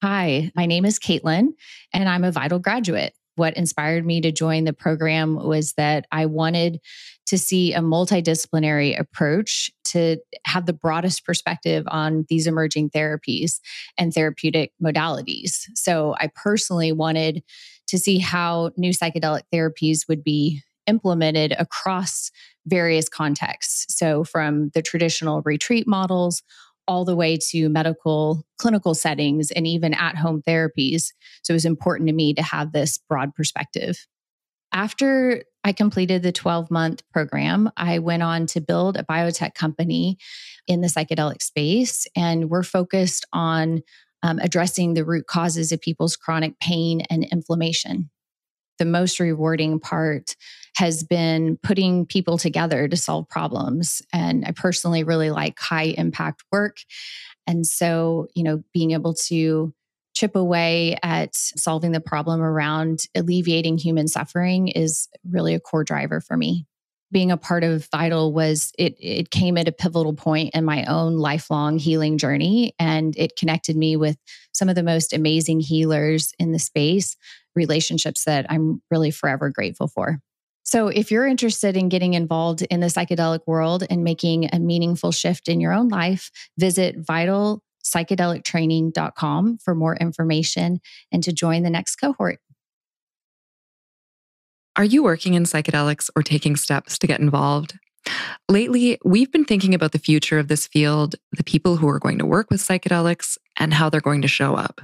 Hi, my name is Caitlin, and I'm a Vital graduate. What inspired me to join the program was that I wanted to see a multidisciplinary approach to have the broadest perspective on these emerging therapies and therapeutic modalities. So I personally wanted to see how new psychedelic therapies would be implemented across various contexts. So from the traditional retreat models all the way to medical clinical settings and even at-home therapies. So it was important to me to have this broad perspective. After I completed the 12-month program, I went on to build a biotech company in the psychedelic space, and we're focused on addressing the root causes of people's chronic pain and inflammation. The most rewarding part has been putting people together to solve problems. And I personally really like high impact work. And so, being able to chip away at solving the problem around alleviating human suffering is really a core driver for me. Being a part of Vital it came at a pivotal point in my own lifelong healing journey, and it connected me with some of the most amazing healers in the space, relationships that I'm really forever grateful for. So if you're interested in getting involved in the psychedelic world and making a meaningful shift in your own life, visit vitalpsychedelictraining.com for more information and to join the next cohort. Are you working in psychedelics or taking steps to get involved? Lately, we've been thinking about the future of this field, the people who are going to work with psychedelics, and how they're going to show up.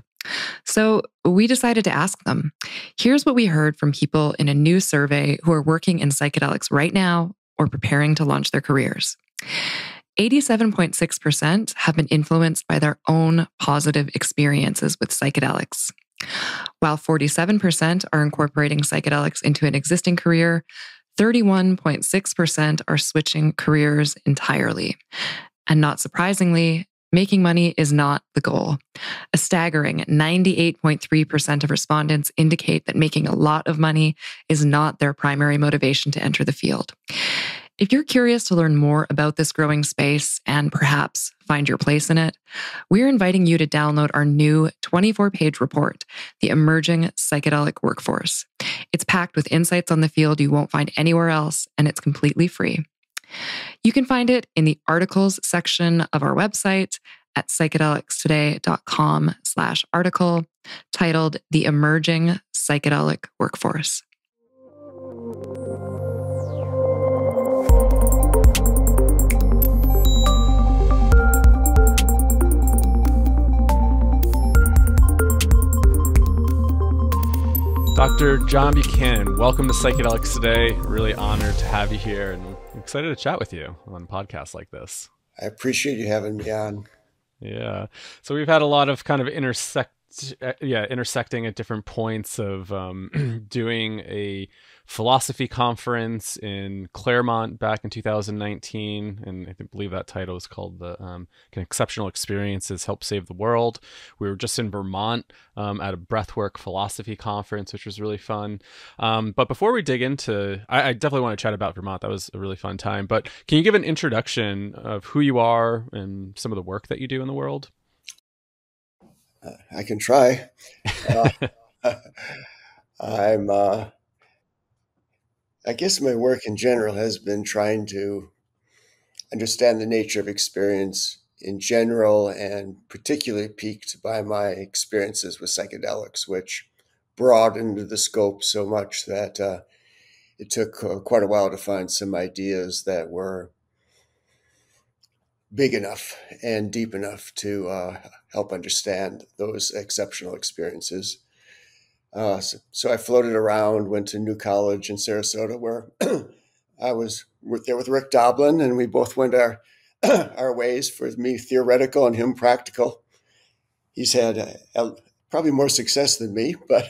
So we decided to ask them. Here's what we heard from people in a new survey who are working in psychedelics right now or preparing to launch their careers. 87.6% have been influenced by their own positive experiences with psychedelics. While 47% are incorporating psychedelics into an existing career, 31.6% are switching careers entirely. And not surprisingly, making money is not the goal. A staggering 98.3% of respondents indicate that making a lot of money is not their primary motivation to enter the field. If you're curious to learn more about this growing space and perhaps find your place in it, we're inviting you to download our new 24-page report, The Emerging Psychedelic Workforce. It's packed with insights on the field you won't find anywhere else, and it's completely free. You can find it in the articles section of our website at psychedelicstoday.com/article titled The Emerging Psychedelic Workforce. Dr. John Buchanan, welcome to Psychedelics Today. Really honored to have you here, and I'm excited to chat with you on podcasts like this. I appreciate you having me on. Yeah. So we've had a lot of kind of intersecting at different points of doing a philosophy conference in Claremont back in 2019, and I believe that title was called the Exceptional Experiences Help Save the World. We were just in Vermont at a breathwork philosophy conference, which was really fun. But before we dig into, I definitely want to chat about Vermont. That was a really fun time. But can you give an introduction of who you are and some of the work that you do in the world? I can try. I guess my work in general has been trying to understand the nature of experience in general, and particularly piqued by my experiences with psychedelics, which broadened the scope so much that it took quite a while to find some ideas that were big enough and deep enough to help understand those exceptional experiences. So I floated around, went to New College in Sarasota, where I was there with Rick Doblin, and we both went our ways, for me theoretical and him practical. He's had probably more success than me, but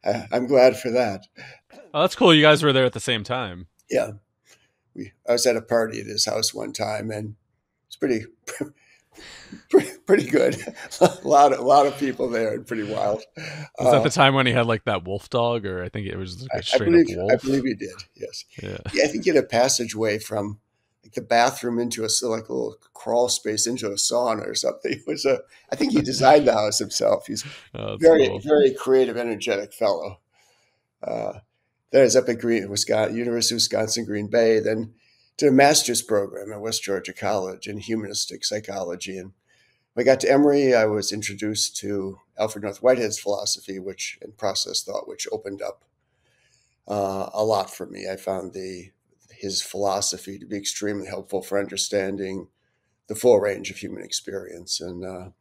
I'm glad for that. Oh, that's cool. You guys were there at the same time. Yeah. I was at a party at his house one time, and it's pretty good. a lot of people there, and pretty wild. Was that the time when he had like that wolf dog, or I think it was like a straight up wolf? I believe he did. Yes. Yeah. I think he had a passageway from the bathroom into like a little crawl space into a sauna or something. It was I think he designed the house himself. He's very, cool. very creative, energetic fellow. Then I was up at University of Wisconsin, Green Bay, then did a master's program at West Georgia College in humanistic psychology. And when I got to Emory, I was introduced to Alfred North Whitehead's philosophy, and process thought, which opened up a lot for me. I found his philosophy to be extremely helpful for understanding the full range of human experience, and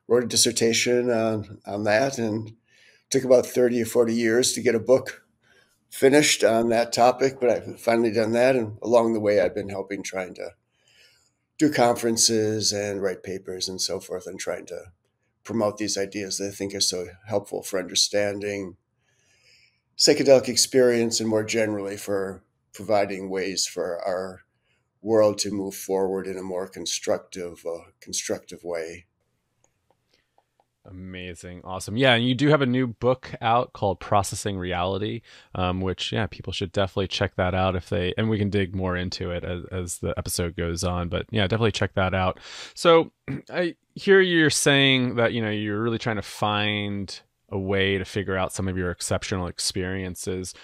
wrote a dissertation on that, and took about 30 or 40 years to get a book finished on that topic, but I've finally done that. And along the way, I've been trying to do conferences and write papers and so forth, and trying to promote these ideas that I think are so helpful for understanding psychedelic experience, and more generally for providing ways for our world to move forward in a more constructive way. Amazing. Awesome. Yeah. And you do have a new book out called Processing Reality, which, yeah, people should definitely check that out and we can dig more into it as the episode goes on. But yeah, definitely check that out. So I hear you're saying that, you're really trying to find a way to figure out some of your exceptional experiences.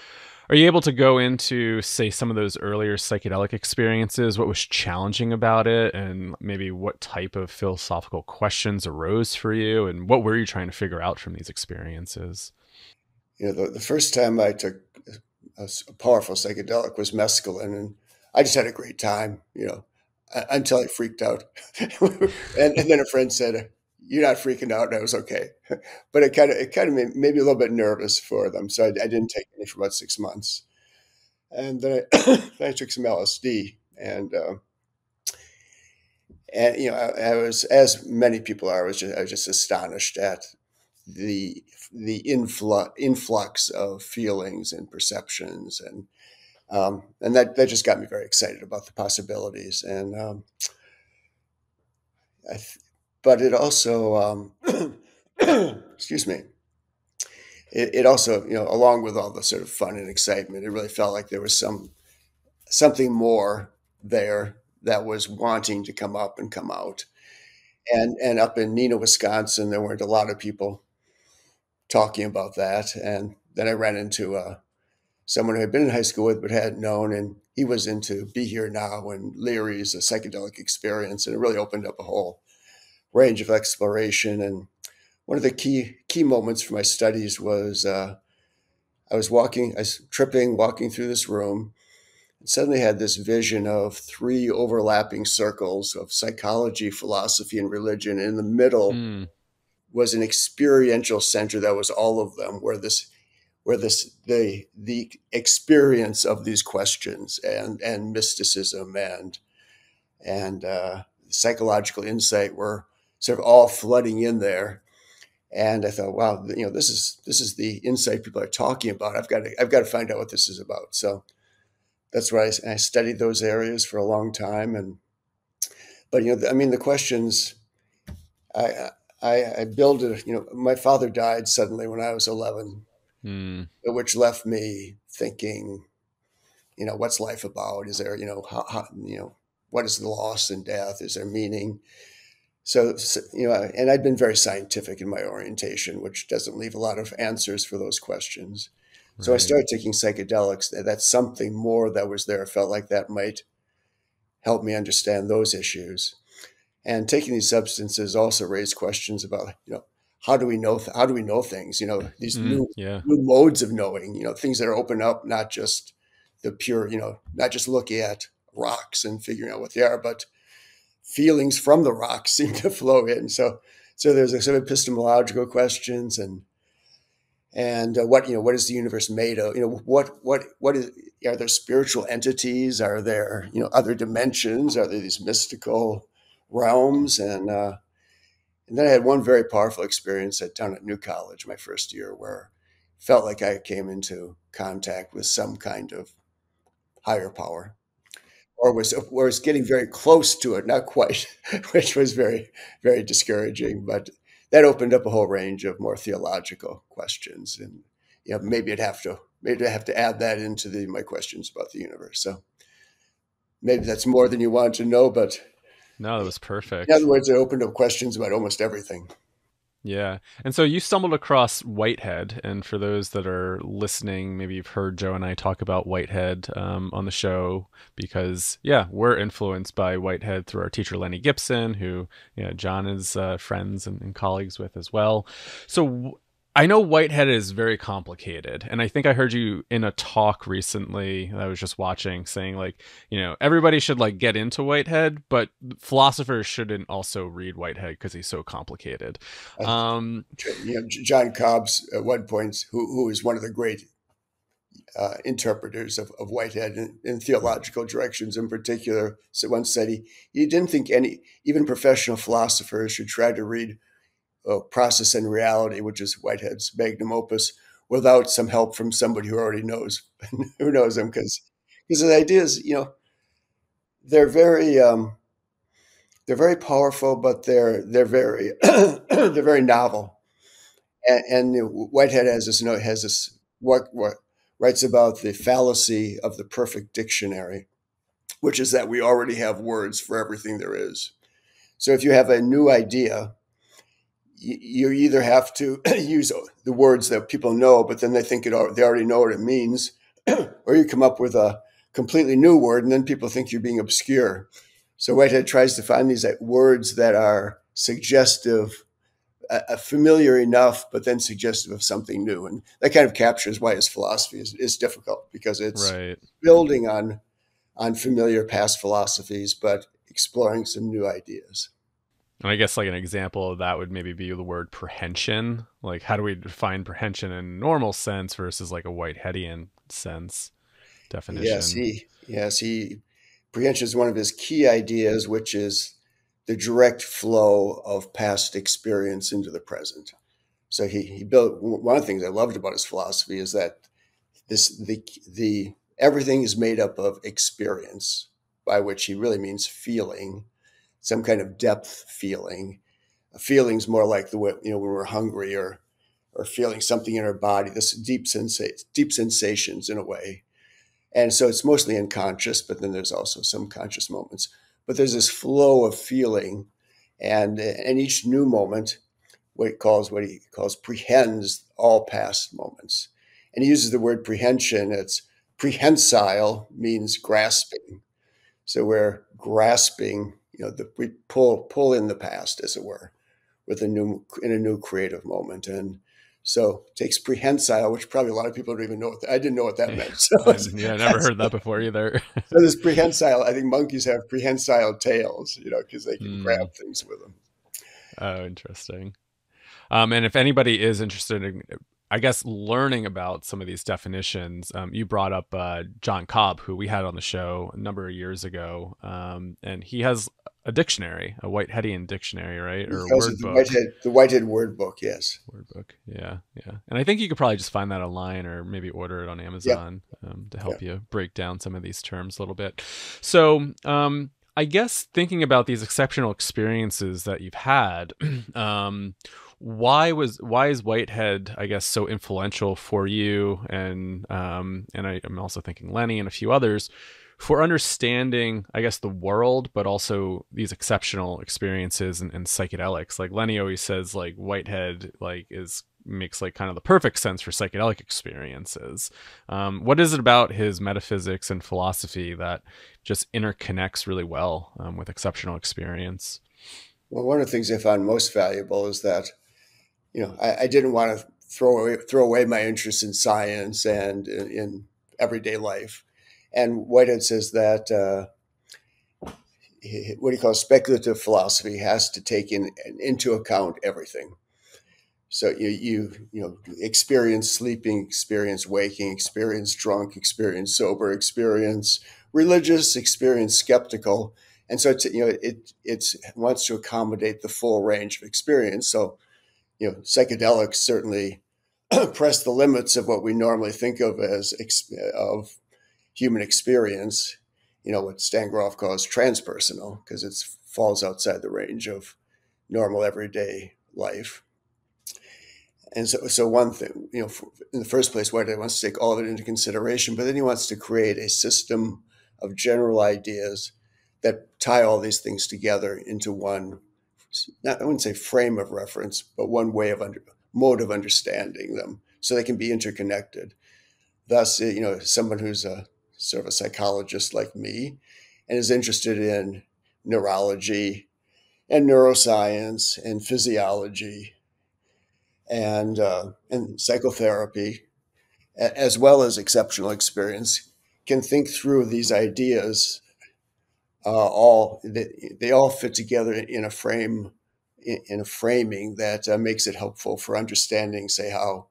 Are you able to go into, say, some of those earlier psychedelic experiences, what was challenging about it, and maybe what type of philosophical questions arose for you, and what were you trying to figure out from these experiences? The first time I took a powerful psychedelic was mescaline, and I just had a great time, until I freaked out. and then a friend said, "You're not freaking out," and I was okay. But it kind of made me a little bit nervous for them, so I didn't take any for about 6 months. And then I took some LSD, and I was, as many people are, I was just astonished at the influx of feelings and perceptions, and that just got me very excited about the possibilities. And but it also, excuse me, it also, along with all the sort of fun and excitement, it really felt like there was something more there that was wanting to come up and come out. And up in Neenah, Wisconsin, there weren't a lot of people talking about that. And then I ran into someone who had been in high school with but hadn't known, and he was into Be Here Now and Leary's A Psychedelic Experience, and it really opened up a whole range of exploration. And one of the key moments for my studies was I was tripping, walking through this room, and suddenly had this vision of 3 overlapping circles of psychology, philosophy, and religion. And in the middle was an experiential center that was all of them, where the experience of these questions and mysticism and psychological insight were sort of all flooding in there. And I thought, wow, this is the insight people are talking about. I've got to find out what this is about. So that's why I studied those areas for a long time. But the questions, I built it. My father died suddenly when I was 11, which left me thinking, what's life about? Is there, what is the loss and death? Is there meaning? So, and I'd been very scientific in my orientation, which doesn't leave a lot of answers for those questions. Right. So I started taking psychedelics. That's something more that was there. I felt like that might help me understand those issues. And taking these substances also raised questions about, how do we know things? These new modes of knowing. Things that are open up, not just the pure. Not just looking at rocks and figuring out what they are, but feelings from the rocks seem to flow in. So there's some epistemological questions and what is the universe made of? Are there spiritual entities? Are there other dimensions? Are there these mystical realms? And then I had one very powerful experience down at New College, my first year, where it felt like I came into contact with some kind of higher power. Or was getting very close to it, not quite, which was very, very discouraging. But that opened up a whole range of more theological questions, and maybe I'd have to add that into my questions about the universe. So maybe that's more than you want to know, but No, that was in other perfect. words, it opened up questions about almost everything. Yeah. And so you stumbled across Whitehead. And for those that are listening, maybe you've heard Joe and I talk about Whitehead on the show because, yeah, we're influenced by Whitehead through our teacher, Lenny Gibson, who John is friends and colleagues with as well. So I know Whitehead is very complicated. And I think I heard you in a talk recently that I was just watching saying, like, everybody should like get into Whitehead, but philosophers shouldn't also read Whitehead because he's so complicated. Uh, Um, John Cobb's at one point, who is one of the great interpreters of Whitehead in theological directions in particular, so once said he didn't think even professional philosophers should try to read Process and Reality, which is Whitehead's magnum opus, without some help from somebody who already knows who knows him, because the ideas, they're they're very powerful, but they're very they're very novel. And Whitehead has this what writes about the fallacy of the perfect dictionary, which is that we already have words for everything there is. So if you have a new idea, you either have to use the words that people know, but then they think they already know what it means, or you come up with a completely new word, and then people think you're being obscure. So Whitehead tries to find these words that are suggestive, familiar enough, but then suggestive of something new. And that kind of captures why his philosophy is difficult, because it's right. building on familiar past philosophies, but exploring some new ideas. And I guess like an example of that would maybe be the word prehension. Like, how do we define prehension in a normal sense versus like a Whiteheadian sense Yes, definition? he prehension is one of his key ideas, which is the direct flow of past experience into the present. So he built one of the things I loved about his philosophy is that the everything is made up of experience, by which he really means feeling, some kind of depth feeling. A feeling's more like the way, when we're hungry or feeling something in our body, this deep sensations in a way. And so it's mostly unconscious, but then there's also some conscious moments. But there's this flow of feeling, and each new moment, what he calls prehends all past moments. And he uses the word prehension. It's prehensile, means grasping. So we're grasping, we pull in the past, as it were, in a new creative moment. And so it takes prehensile, which probably a lot of people don't even know I didn't know what that Yeah, meant. So, yeah, I never heard that before either. so this prehensile, I think monkeys have prehensile tails, because they can grab things with them. Oh, interesting. And if anybody is interested in, I guess, learning about some of these definitions, you brought up John Cobb, who we had on the show a number of years ago, and he has a dictionary, a Whiteheadian dictionary, right, He or a calls it word book. the Whitehead word book. Yes. Word book, yeah, yeah. And I think you could probably just find that online, or maybe order it on Yep. Amazon to Yeah. help you break down some of these terms a little bit. So, I guess thinking about these exceptional experiences that you've had, why is Whitehead, I guess, so influential for you, and I'm also thinking Lenny and a few others, for understanding, I guess, the world, but also these exceptional experiences and psychedelics. Like Lenny always says, like Whitehead makes like kind of the perfect sense for psychedelic experiences. What is it about his metaphysics and philosophy that just interconnects really well with exceptional experience? Well, one of the things I found most valuable is that, I didn't want to throw away my interest in science and in everyday life. And Whitehead says that what he calls speculative philosophy has to take into account everything. So experience sleeping, experience waking, experience drunk, experience sober, experience religious, experience skeptical, and so it wants to accommodate the full range of experience. So psychedelics certainly press the limits of what we normally think of as of human experience. What Stan Grof calls transpersonal, because it falls outside the range of normal everyday life. And so one thing, in the first place, Whitehead wants to take all of it into consideration, but then he wants to create a system of general ideas that tie all these things together into one, I wouldn't say frame of reference, but one way of mode of understanding them, so they can be interconnected. Thus, someone who's a sort of a psychologist like me and is interested in neurology and neuroscience and physiology and psychotherapy, as well as exceptional experience, can think through these ideas. They all fit together in a frame, in a framing that makes it helpful for understanding, say, how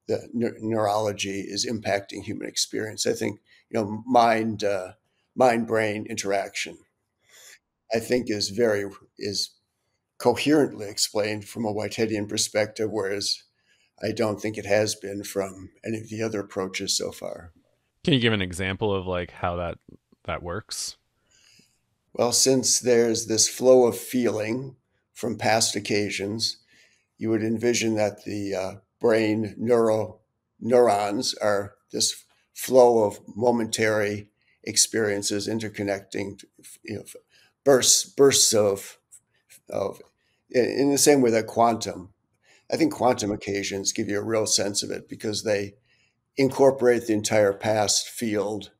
the neurology is impacting human experience. I think mind brain interaction, I think, is coherently explained from a Whiteheadian perspective, whereas I don't think it has been from any of the other approaches so far. Can you give an example of like how that works? Well, since there's this flow of feeling from past occasions, you would envision that the brain neurons are this flow of momentary experiences interconnecting, bursts of in the same way that I think quantum occasions give you a real sense of it because they incorporate the entire past field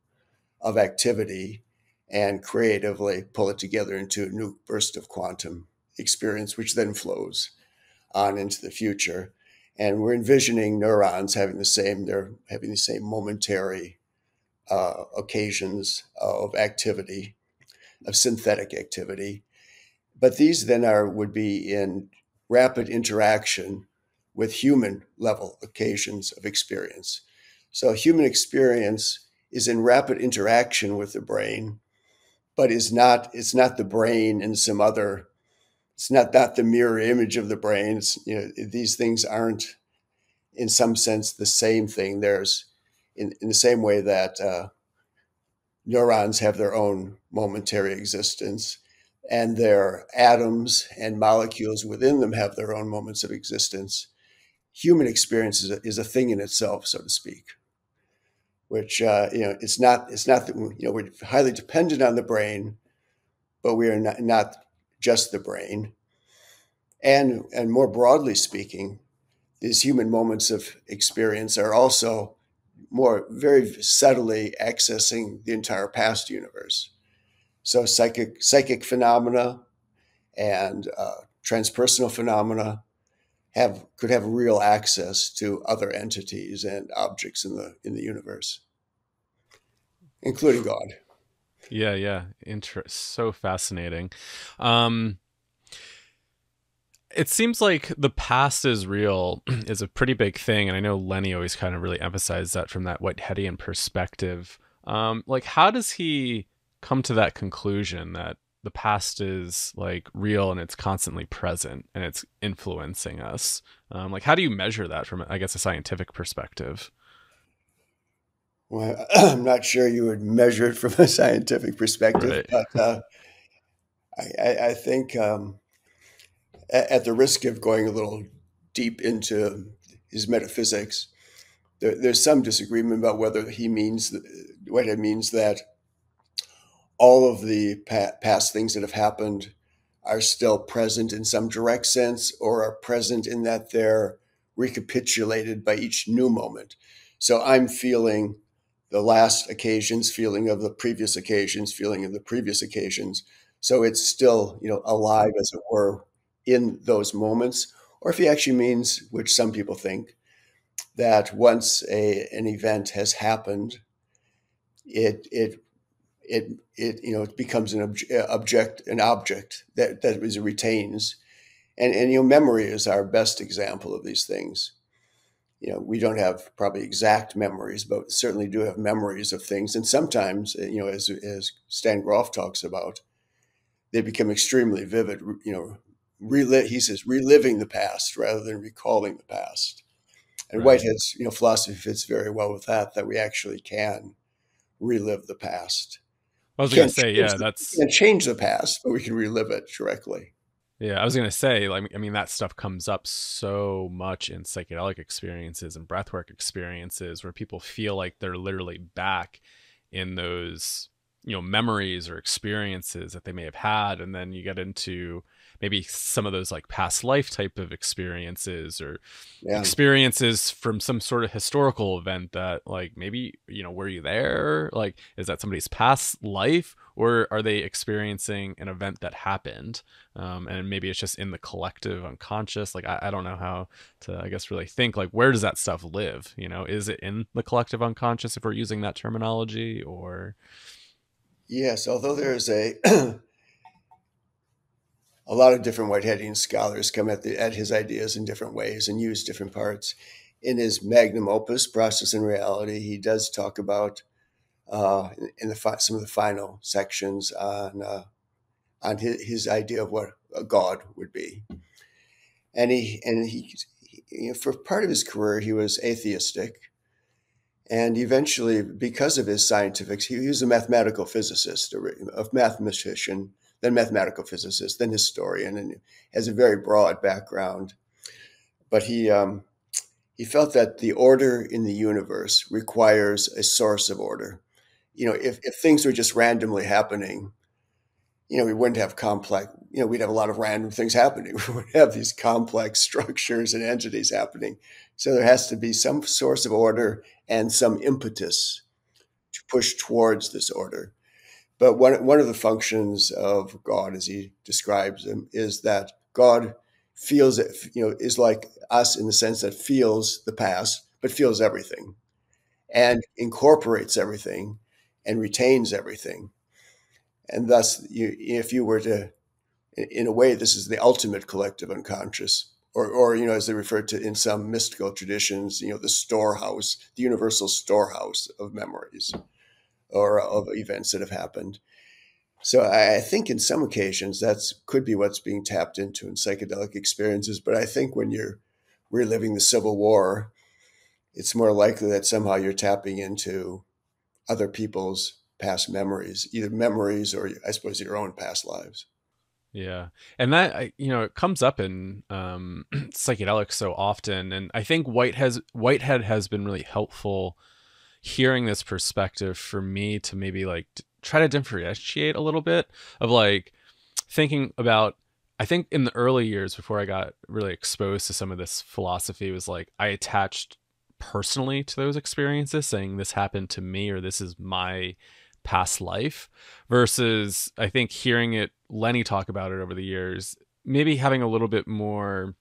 of activity and creatively pull it together into a new burst of quantum experience, which then flows on into the future. And we're envisioning neurons having the same momentary occasions of activity, of synthetic activity. But these then would be in rapid interaction with human level occasions of experience. So human experience is in rapid interaction with the brain, but it's not the brain in some other, it's not the mirror image of the brain. These things aren't in some sense the same thing. There's in the same way that neurons have their own momentary existence, and their atoms and molecules within them have their own moments of existence. Human experience is a thing in itself, so to speak, which it's not that we're highly dependent on the brain, but we are not just the brain. And more broadly speaking, these human moments of experience are also very subtly accessing the entire past universe. So psychic phenomena and transpersonal phenomena could have real access to other entities and objects in the universe, including God. Yeah. So fascinating. It seems like the past is real is a pretty big thing, and I know Lenny always kind of really emphasized that from that Whiteheadian perspective. Like, how does he come to that conclusion that the past is like real and it's constantly present and it's influencing us? Like, how do you measure that from, I guess, a scientific perspective? Well, I'm not sure you would measure it from a scientific perspective, Right. but I think at the risk of going a little deep into his metaphysics, there's some disagreement about whether Whitehead means that all of the past things that have happened are still present in some direct sense, or are present in that they're recapitulated by each new moment. So I'm feeling the last occasion's feeling of the previous occasion's feeling of the previous occasions. So it's still, alive, as it were, in those moments. Or if he actually means, which some people think, that once an event has happened, it becomes an object that retains, and memory is our best example of these things. We don't have probably exact memories, but certainly do have memories of things, and sometimes, as Stan Grof talks about, they become extremely vivid. He says reliving the past rather than recalling the past, and Right. Whitehead's philosophy fits very well with that we actually can relive the past. I was going to say, yeah, We can't change the past, but we can relive it directly. Yeah, I was going to say, like, I mean, that stuff comes up so much in psychedelic experiences and breathwork experiences where people feel like they're literally back in those memories or experiences that they may have had, and then you get into maybe some of those like past life type of experiences, or experiences from some sort of historical event that, like, maybe, were you there? Like, is that somebody's past life, or are they experiencing an event that happened? And maybe it's just in the collective unconscious. Like, I don't know how to, I guess, really think, like, where does that stuff live? Is it in the collective unconscious, if we're using that terminology, or? Yes, although there's a lot of different Whiteheadian scholars come at his ideas in different ways and use different parts. In his magnum opus, Process and Reality, he does talk about in some of the final sections on his idea of what a God would be. And he for part of his career, he was atheistic. And eventually, because of his scientific, he was a mathematical physicist, a mathematician, then mathematical physicist, then historian, and has a very broad background. But he felt that the order in the universe requires a source of order. If things were just randomly happening, we wouldn't have complex, we'd have a lot of random things happening. We wouldn't have these complex structures and entities happening. So there has to be some source of order and some impetus to push towards this order. But one of the functions of God, as he describes him, is that God feels it, is like us in the sense that feels the past, but feels everything and incorporates everything and retains everything. And thus, if you were to, in a way, this is the ultimate collective unconscious, or as they refer to in some mystical traditions, the storehouse, the universal storehouse of memories or of events that have happened. So I think in some occasions could be what's being tapped into in psychedelic experiences. But I think when you're reliving the Civil War, it's more likely that somehow you're tapping into other people's past memories, either memories or, I suppose, your own past lives. Yeah. And that, it comes up in psychedelics so often. And I think Whitehead has been really helpful hearing this perspective for me to maybe like try to differentiate a little bit of like thinking about, I think in the early years before I got really exposed to some of this philosophy, was like I attached personally to those experiences, saying this happened to me or this is my past life, versus I think hearing Lenny talk about it over the years, maybe having a little bit more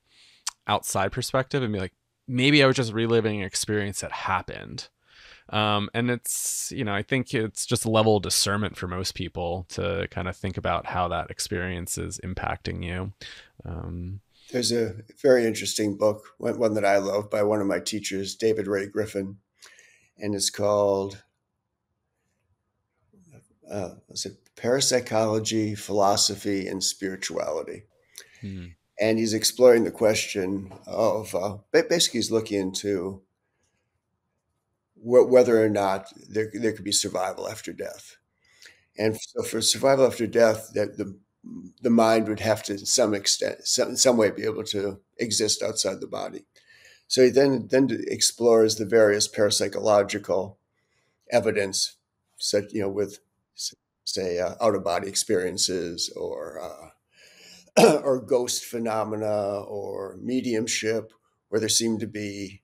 outside perspective and be like, maybe I was just reliving an experience that happened. And it's, I think it's just a level of discernment for most people to kind of think about how that experience is impacting you. There's a very interesting book, one that I love, by one of my teachers, David Ray Griffin, and it's called Parapsychology, Philosophy, and Spirituality. And he's exploring the question of, basically he's looking into whether or not there could be survival after death. And so for survival after death, that the mind would have to, to some extent, in some way, be able to exist outside the body. So he then explores the various parapsychological evidence, such with, say, out-of-body experiences or ghost phenomena or mediumship, where there seem to be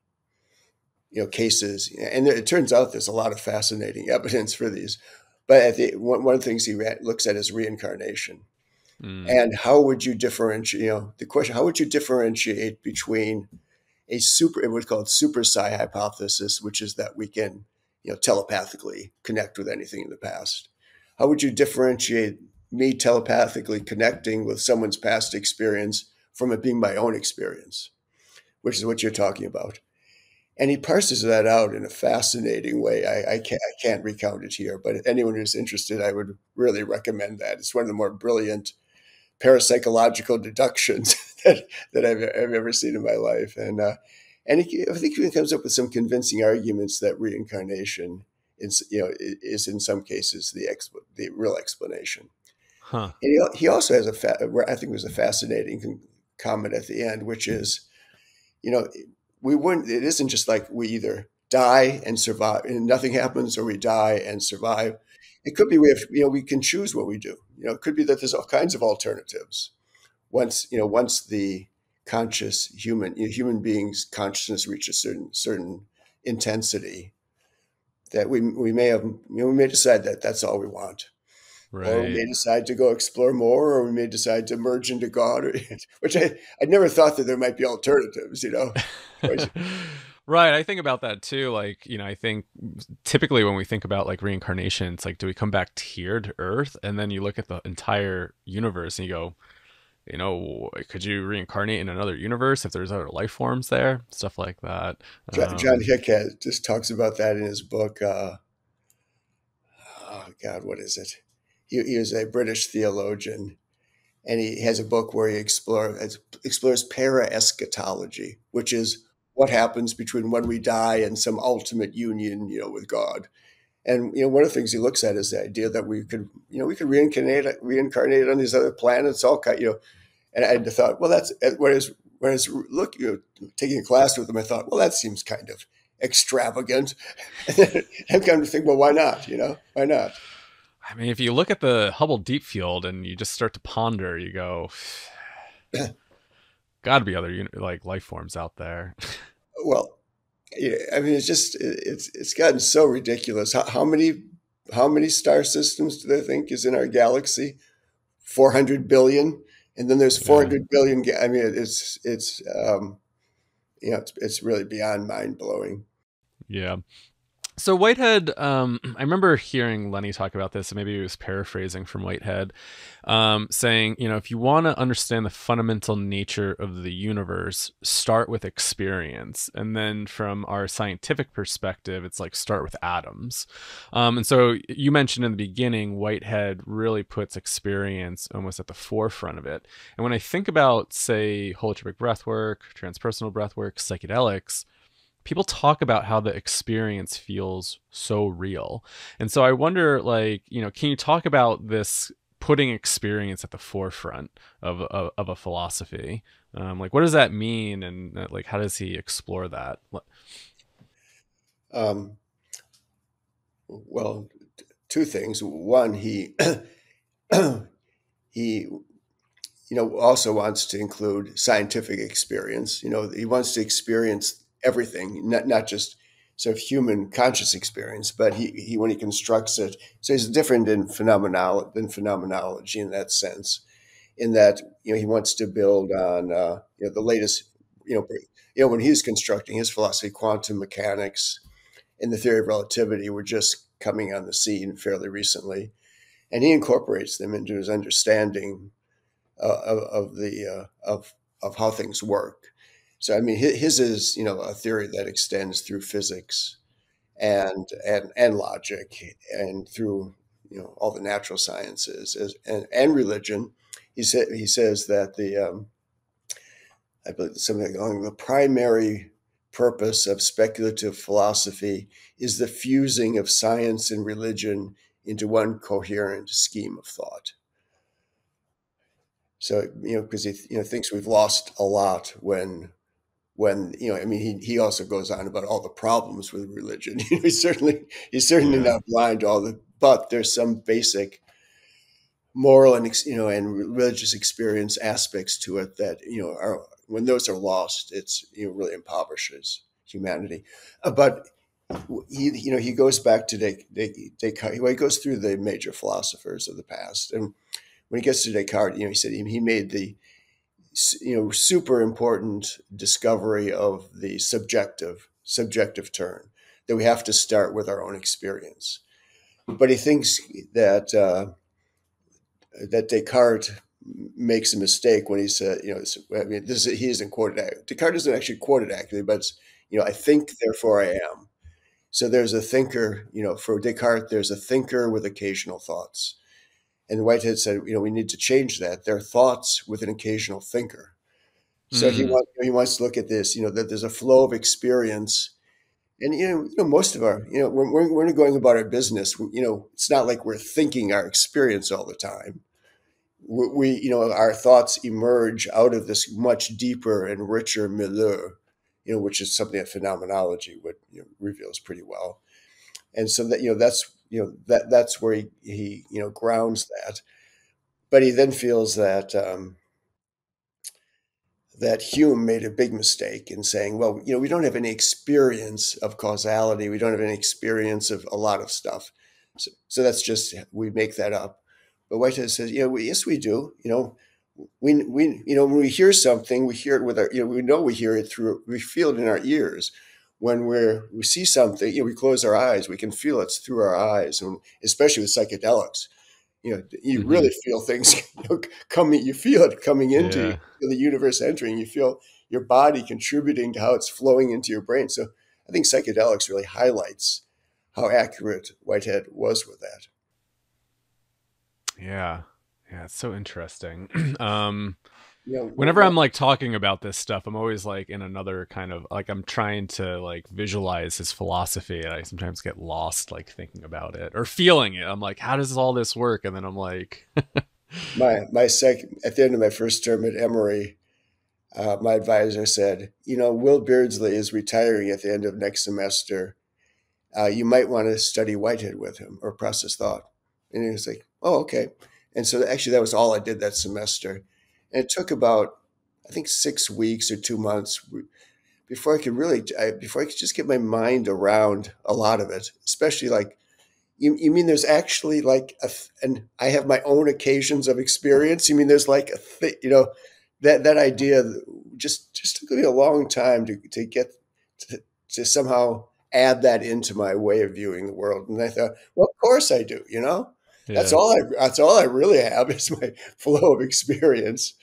cases. And it turns out there's a lot of fascinating evidence for these. But one of the things he looks at is reincarnation. And how would you differentiate, the question, how would you differentiate between what's called super psi hypothesis, which is that we can, telepathically connect with anything in the past. How would you differentiate me telepathically connecting with someone's past experience from it being my own experience, which is what you're talking about? And he parses that out in a fascinating way. I can't recount it here, but anyone who's interested, I would really recommend that. It's one of the more brilliant parapsychological deductions that I've ever seen in my life. And I think he comes up with some convincing arguments that reincarnation is in some cases the real explanation. Huh. And he also has I think it was a fascinating comment at the end, which is, it isn't just like we either die and survive and nothing happens, or we die and survive. it could be we can choose what we do. It could be that there's all kinds of alternatives. Once the conscious human beings' consciousness reaches a certain intensity, that we may decide that that's all we want. Or we Right. may decide to go explore more, or we may decide to merge into God, which I never thought that there might be alternatives, Right. I think about that too. Like, I think typically when we think about like reincarnation, it's like, do we come back here to Earth? And then you look at the entire universe and you go, could you reincarnate in another universe if there's other life forms there? Stuff like that. John Hick just talks about that in his book. Oh God, what is it? He was a British theologian, and he has a book where he explores para-eschatology, which is what happens between when we die and some ultimate union, with God. And one of the things he looks at is the idea that we could reincarnate on these other planets, all kind, And I thought, well, that's whereas taking a class with him, I thought, well, that seems kind of extravagant. And then I'm kind of thinking, well, why not? Why not? I mean, if you look at the Hubble Deep Field and you just start to ponder, you go, got to be other like life forms out there. Well, I mean, it's gotten so ridiculous. How many star systems do they think is in our galaxy? 400 billion, and then there's 400 billion. I mean, it's really beyond mind blowing. Yeah. So Whitehead, I remember hearing Lenny talk about this, and maybe he was paraphrasing from Whitehead, saying, if you want to understand the fundamental nature of the universe, start with experience. And then from our scientific perspective, it's like start with atoms. And so you mentioned in the beginning, Whitehead really puts experience almost at the forefront of it. And when I think about, say, holotropic breathwork, transpersonal breathwork, psychedelics, people talk about how the experience feels so real. And so I wonder, can you talk about this putting experience at the forefront of a philosophy? What does that mean? And how does he explore that? Well, two things. One, he also wants to include scientific experience. He wants to experience everything, not just sort of human conscious experience, but he when he constructs it, so he's different than phenomenology in that sense, in that he wants to build on the latest when he's constructing his philosophy, quantum mechanics and the theory of relativity were just coming on the scene fairly recently, and he incorporates them into his understanding of how things work. So, I mean, his is a theory that extends through physics and logic and through all the natural sciences and religion. He says that I believe something along the primary purpose of speculative philosophy is the fusing of science and religion into one coherent scheme of thought. So, because he thinks we've lost a lot when I mean, he also goes on about all the problems with religion. He's certainly not blind to all but there's some basic moral and religious experience aspects to it that are, when those are lost, it's really impoverishes humanity. But he goes back to Descartes. He goes through the major philosophers of the past, and when he gets to Descartes, he said he made the super important discovery of the subjective turn, that we have to start with our own experience. But he thinks that that Descartes makes a mistake when he said, he isn't quoted. Descartes isn't actually quoted accurately, but it's, I think, therefore I am. So there's a thinker, for Descartes, there's a thinker with occasional thoughts. And Whitehead said, we need to change that. There are thoughts with an occasional thinker. So he wants to look at this, that there's a flow of experience. And, most of our, when we're going about our business, it's not like we're thinking our experience all the time. We our thoughts emerge out of this much deeper and richer milieu, which is something that phenomenology reveals pretty well. And so that, that's where he grounds that. But he then feels that that Hume made a big mistake in saying, well, we don't have any experience of causality. We don't have any experience of a lot of stuff. So that's just, we make that up. But Whitehead says, yes, we do. When we hear something, we hear it with our, we hear it through, we feel it in our ears. When we see something, we close our eyes, we can feel it through our eyes, and especially with psychedelics. You really feel things coming. You feel it coming into you, the universe entering. You feel your body contributing to how it's flowing into your brain. So I think psychedelics really highlights how accurate Whitehead was with that. Yeah, it's so interesting. Yeah, Whenever I'm like talking about this stuff, I'm always like in another kind of like, I'm trying to like visualize his philosophy, and I sometimes get lost like thinking about it or feeling it. I'm like, how does all this work? And then I'm like, at the end of my first term at Emory, my advisor said, Will Beardsley is retiring at the end of next semester. You might want to study Whitehead with him, or process thought. And he was like, oh, okay. And so actually that was all I did that semester. And it took about, I think, 6 weeks or 2 months before I could just get my mind around a lot of it, especially like, you mean there's actually like and I have my own occasions of experience. You mean there's like that idea just took me a long time to get to somehow add that into my way of viewing the world. And I thought, well, of course I do. That's all I really have is my flow of experience.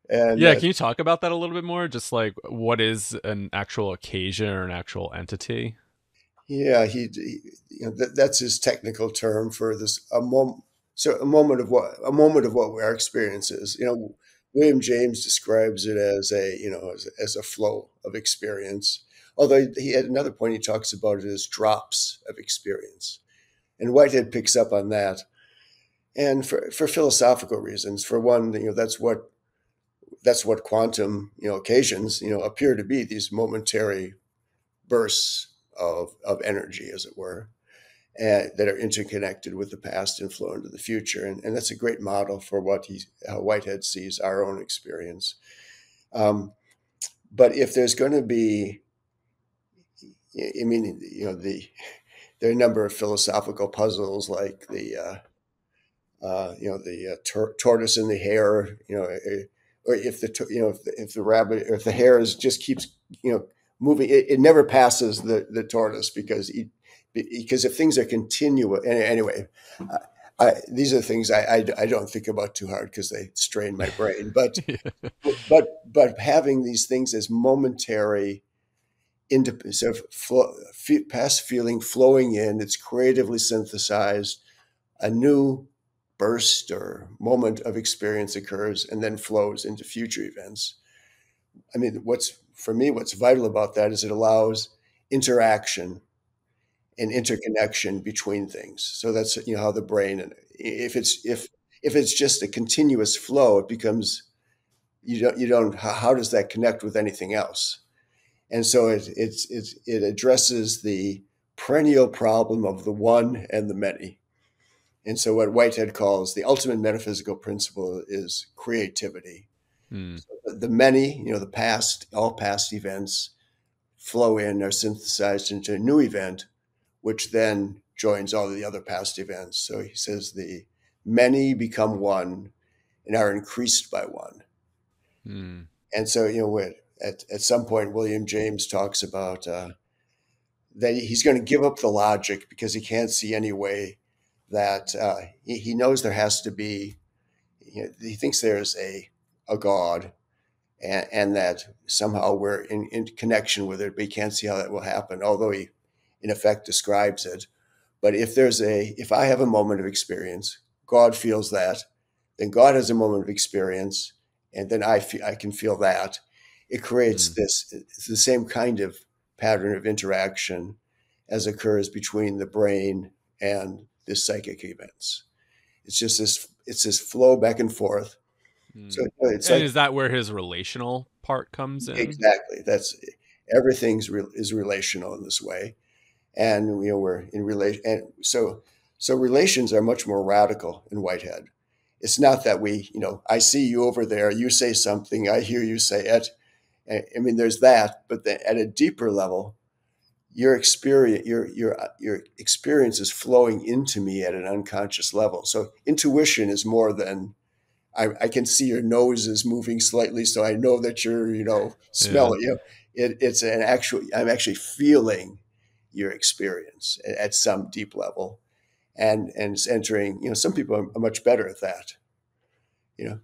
And can you talk about that a little bit more? Just like, what is an actual occasion or an actual entity? Yeah, that's his technical term for this a moment. So a moment of what our experience is. William James describes it as as a flow of experience. Although he had another point, he talks about it as drops of experience, and Whitehead picks up on that. And for philosophical reasons, for one, that's what quantum occasions appear to be, these momentary bursts of energy, as it were, that are interconnected with the past and flow into the future. And that's a great model for how Whitehead sees our own experience. But if there's going to be, there are a number of philosophical puzzles, like the tortoise and the hare, or if the rabbit, or if the hare just keeps moving, it never passes the tortoise, because if things are continuous. Anyway, these are things I don't think about too hard, because they strain my brain. But but having these things as momentary, sort of past feeling flowing in, it's creatively synthesized, a new burst or moment of experience occurs and then flows into future events. I mean, what's vital about that is it allows interaction and interconnection between things. So that's how the brain, and if it's just a continuous flow, it becomes, how does that connect with anything else? And so it addresses the perennial problem of the one and the many. And so what Whitehead calls the ultimate metaphysical principle is creativity. So the many, all past events flow in, are synthesized into a new event, which then joins all of the other past events. So he says the many become one and are increased by one. And so, at some point, William James talks about that he's going to give up the logic, because he can't see any way that he knows there has to be, he thinks there's a God, and that somehow we're in connection with it, but he can't see how that will happen, although he in effect describes it. But if I have a moment of experience, God feels that, then God has a moment of experience, and then I can feel that. It creates it's the same kind of pattern of interaction as occurs between the brain and the psychic events. It's just this flow back and forth. So it's and like, is that where his relational part comes in? exactly, everything's is relational in this way, and we're in relation. And so So relations are much more radical in Whitehead. It's not that I see you over there, you say something, I hear you say it. I mean, there's that, but at a deeper level, your experience is flowing into me at an unconscious level. So intuition is more than I can see your nose is moving slightly, so I know that you're, Yeah. smelling. It's an actual. I'm actually feeling your experience at some deep level, and it's entering. Some people are much better at that. And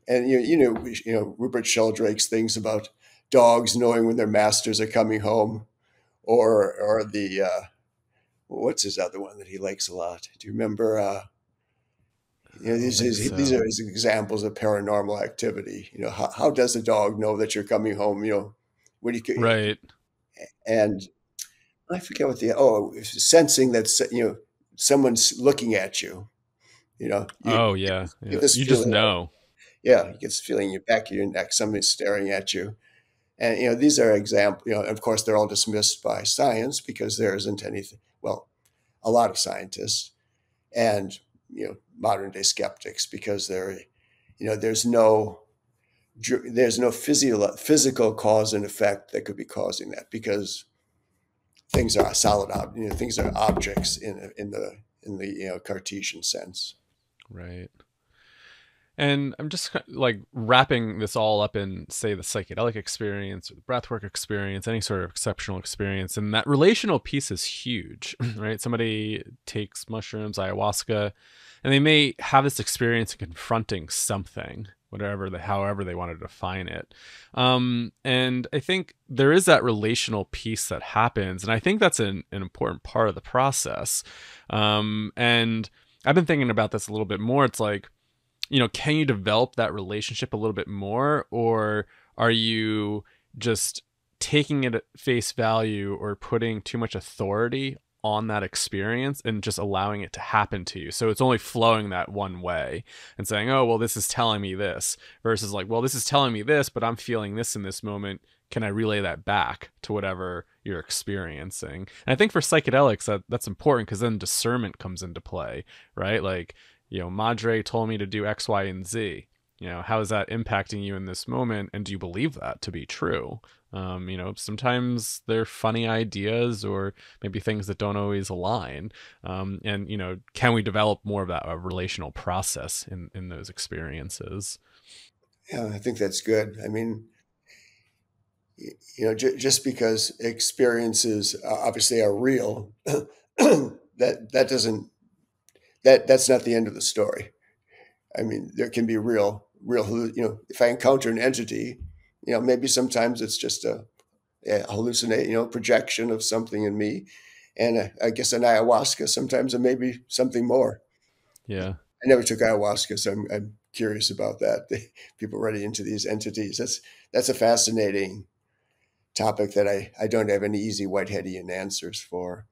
Rupert Sheldrake's things about dogs knowing when their masters are coming home, or the what's his other one that he likes a lot? Do you remember? These are his examples of paranormal activity. How does a dog know that you're coming home? When you Right. and I forget what sensing that someone's looking at you. You Oh yeah. get Yeah. this You just feeling. know. Yeah, you get this feeling in your back of your neck. Somebody's staring at you, and these are examples. Of course, they're all dismissed by science because there isn't anything. Well, a lot of scientists and modern day skeptics because there's no physical cause and effect that could be causing that because things are things are objects in the Cartesian sense. Right. And I'm just like wrapping this all up in, say, the psychedelic experience or the breathwork experience, any sort of exceptional experience. And that relational piece is huge, right? Somebody takes mushrooms, ayahuasca, and they may have this experience of confronting something, however they want to define it. And I think there is that relational piece that happens. And I think that's an important part of the process. And I've been thinking about this a little bit more. It's like, can you develop that relationship a little bit more, or are you just taking it at face value or putting too much authority on that experience and just allowing it to happen to you? So it's only flowing that one way and saying, oh, well, this is telling me this, versus like, well, this is telling me this, but I'm feeling this in this moment. Can I relay that back to whatever you're experiencing? And I think for psychedelics, that's important because then discernment comes into play, right? Like, Madre told me to do X, Y, and Z. How is that impacting you in this moment? And do you believe that to be true? Sometimes they're funny ideas or maybe things that don't always align. And can we develop more of that relational process in those experiences? Yeah, I think that's good. I mean, just because experiences obviously are real, that doesn't that's not the end of the story. I mean, there can be if I encounter an entity, maybe sometimes it's just a hallucinate, projection of something in me. And I guess an ayahuasca, sometimes it may be something more. Yeah. I never took ayahuasca, so I'm curious about that. People running into these entities. That's a fascinating topic that I don't have any easy Whiteheadian answers for.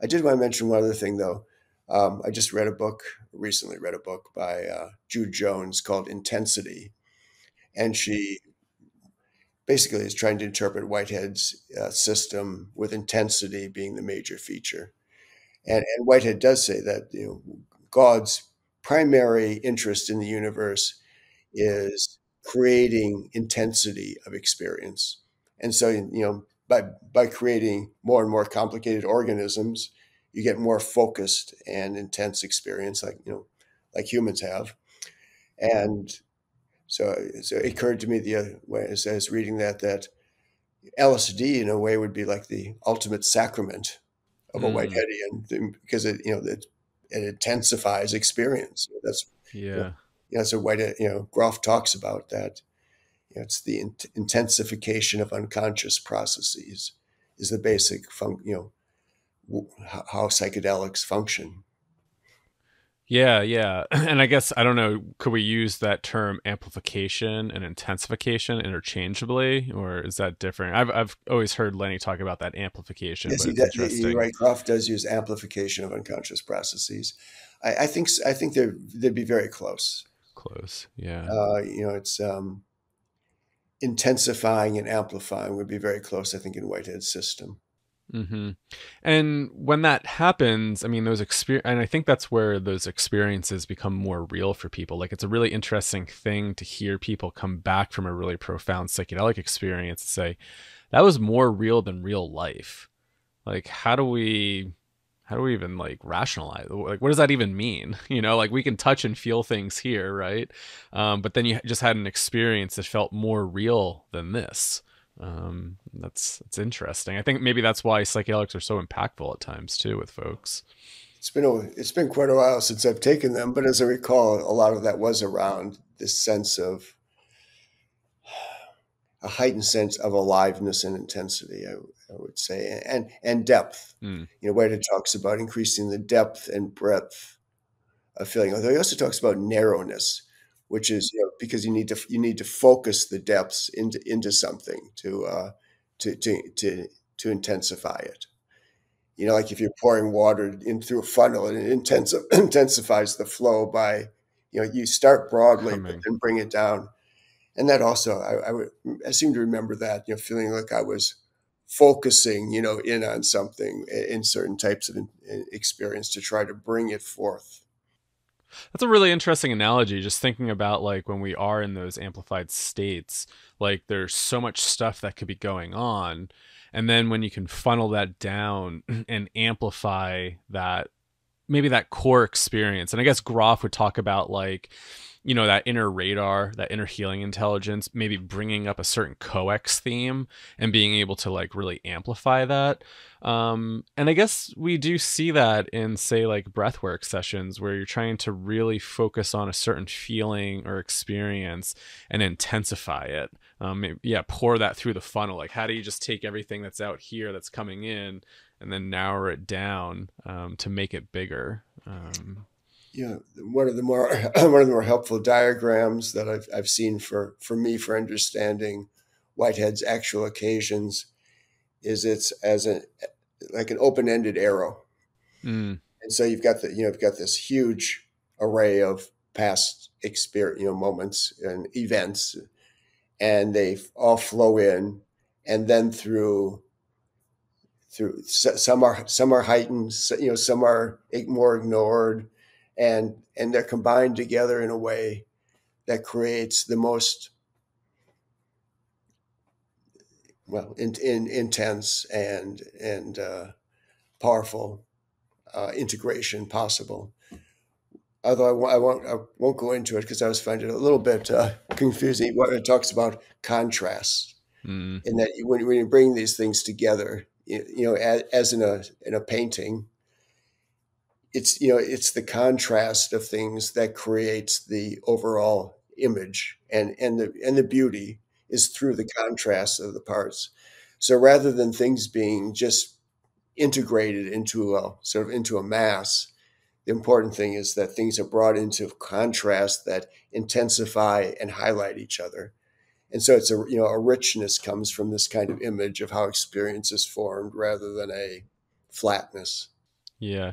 I did want to mention one other thing, though. I just recently read a book by Jude Jones called Intensity. And she basically is trying to interpret Whitehead's system with intensity being the major feature. And Whitehead does say that God's primary interest in the universe is creating intensity of experience. And so, by creating more and more complicated organisms, you get more focused and intense experience, like humans have. And so it occurred to me the other way as I was reading that LSD in a way would be like the ultimate sacrament of a Mm, Whiteheadian thing because it intensifies experience. You know, yeah. so Whitehead, Groff talks about that. It's the intensification of unconscious processes is the basic how psychedelics function. Yeah, yeah. And I guess I don't know, could we use that term amplification and intensification interchangeably, or is that different? I've always heard Lenny talk about that amplification, Yes, but it's you're interesting. right. Groff does use amplification of unconscious processes. I think they'd be very close. Close. Yeah. It's intensifying and amplifying would be very close. I think in Whitehead's system. Hmm. And when that happens, I mean, those experience, and I think that's where those experiences become more real for people. Like, it's a really interesting thing to hear people come back from a really profound psychedelic experience and say, that was more real than real life. Like, how do we even like rationalize, like, what does that even mean? Like, we can touch and feel things here, right? But then you just had an experience that felt more real than this. That's interesting. I think maybe that's why psychedelics are so impactful at times too with folks. It's been quite a while since I've taken them, but as I recall, a lot of that was around this sense of a heightened sense of aliveness and intensity, I would say, and depth. Mm. Whitehead talks about increasing the depth and breadth of feeling. Although he also talks about narrowness, which is because you need to focus the depths into something to intensify it. Like if you're pouring water in through a funnel, and it intensifies the flow by, you start broadly, but Humming. then bring it down. And that also, I seem to remember that, feeling like I was focusing, in on something in certain types of experience to try to bring it forth. That's a really interesting analogy. Just thinking about like when we are in those amplified states, like there's so much stuff that could be going on. And then when you can funnel that down and amplify that, maybe that core experience. And I guess Groff would talk about like, that inner radar, that inner healing intelligence, maybe bringing up a certain coex theme and being able to like really amplify that. And I guess we do see that in, say, like breathwork sessions where you're trying to really focus on a certain feeling or experience and intensify it. Pour that through the funnel. Like, how do you just take everything that's out here that's coming in and then narrow it down to make it bigger? One of the more helpful diagrams that I've seen for me for understanding Whitehead's actual occasions is it's as like an open-ended arrow. Mm. And so you've got this huge array of past experience, moments and events, and they all flow in, and then through some are heightened, some are more ignored, and they're combined together in a way that creates the most intense and powerful integration possible. Although I won't go into it because I was finding it a little bit confusing. What it talks about contrast, Mm. in that when you bring these things together, as in a painting, it's the contrast of things that creates the overall image, and the beauty is through the contrast of the parts. So rather than things being just integrated into a mass, the important thing is that things are brought into contrast that intensify and highlight each other. And so it's a richness comes from this kind of image of how experience is formed rather than a flatness. Yeah.